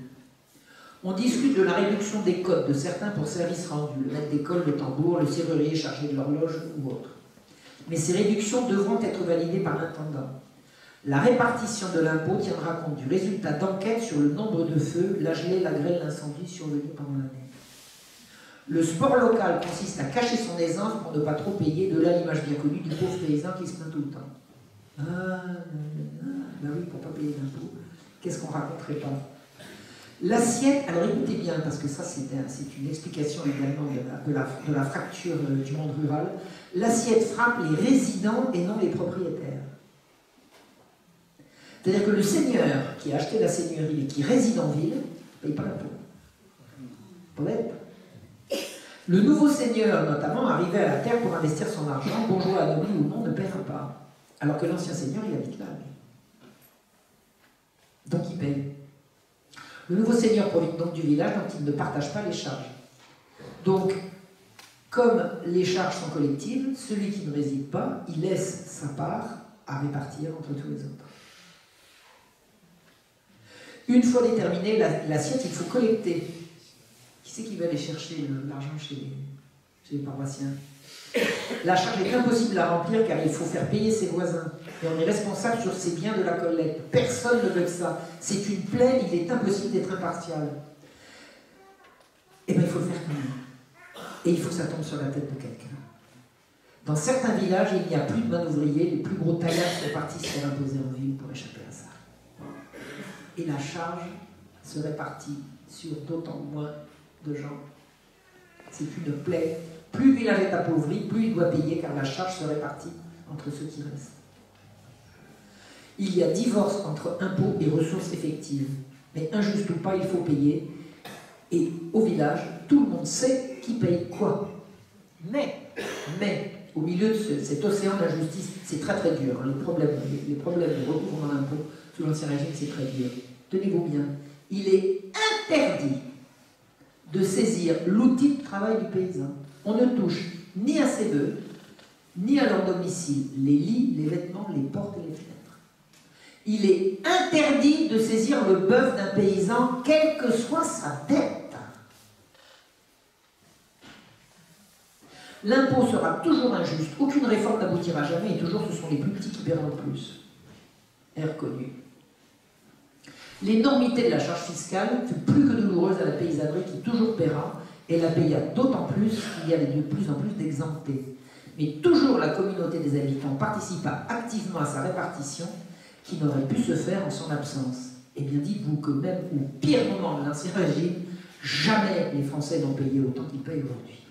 On discute de la réduction des cotes de certains pour services rendus, le maître d'école, le tambour, le serrurier chargé de l'horloge ou autre. Mais ces réductions devront être validées par l'intendant. La répartition de l'impôt tiendra compte du résultat d'enquête sur le nombre de feux, la gelée, la grêle, l'incendie survenus pendant l'année. Le sport local consiste à cacher son aisance pour ne pas trop payer, de là l'image bien connue du pauvre paysan qui se plaint tout le temps. Ben oui, pour ne pas payer d'impôt, qu'est-ce qu'on raconterait pas? L'assiette, alors écoutez bien, parce que ça c'est une explication également de la fracture du monde rural, l'assiette frappe les résidents et non les propriétaires. C'est-à-dire que le seigneur qui a acheté la seigneurie et qui réside en ville ne paye pas l'impôt. Pas bête. Le nouveau seigneur, notamment, arrivé à la terre pour investir son argent, bourgeois, anobli ou non, ne paiera pas. Alors que l'ancien seigneur, il habite là. Donc il paye. Le nouveau seigneur provient donc du village, donc il ne partage pas les charges. Donc, comme les charges sont collectives, celui qui ne réside pas, il laisse sa part à répartir entre tous les autres. Une fois déterminée l'assiette, il faut collecter. Qui c'est qui va aller chercher l'argent chez les paroissiens? La charge est impossible à remplir car il faut faire payer ses voisins. Et on est responsable sur ses biens de la collecte. Personne ne veut que ça. C'est une plaie, il est impossible d'être impartial. Eh bien, il faut le faire quand même. Et il faut que ça tombe sur la tête de quelqu'un. Dans certains villages, il n'y a plus de main ouvrier, les plus gros taillards sont partis se faire imposer en ville pour échapper à ça. Et la charge se répartit sur d'autant moins de gens. C'est une plaie. Plus le village est appauvri, plus il doit payer, car la charge se répartit entre ceux qui restent. Il y a divorce entre impôts et ressources effectives. Mais injuste ou pas, il faut payer. Et au village, tout le monde sait qui paye quoi. Mais, au milieu de cet océan d'injustice, c'est très très dur. Les problèmes de recouvrement d'impôts sous l'Ancien Régime, c'est très dur. Tenez-vous bien, il est interdit de saisir l'outil de travail du paysan. On ne touche ni à ses bœufs, ni à leur domicile, les lits, les vêtements, les portes et les fenêtres. Il est interdit de saisir le bœuf d'un paysan, quelle que soit sa dette. L'impôt sera toujours injuste, aucune réforme n'aboutira jamais, et toujours ce sont les plus petits qui paieront le plus. Est reconnu. L'énormité de la charge fiscale fut plus que douloureuse à la paysannerie qui toujours paiera, et la paya d'autant plus qu'il y avait de plus en plus d'exemptés. Mais toujours la communauté des habitants participa activement à sa répartition, qui n'aurait pu se faire en son absence. Eh bien, dites-vous que même au pire moment de l'Ancien Régime, jamais les Français n'ont payé autant qu'ils payent aujourd'hui.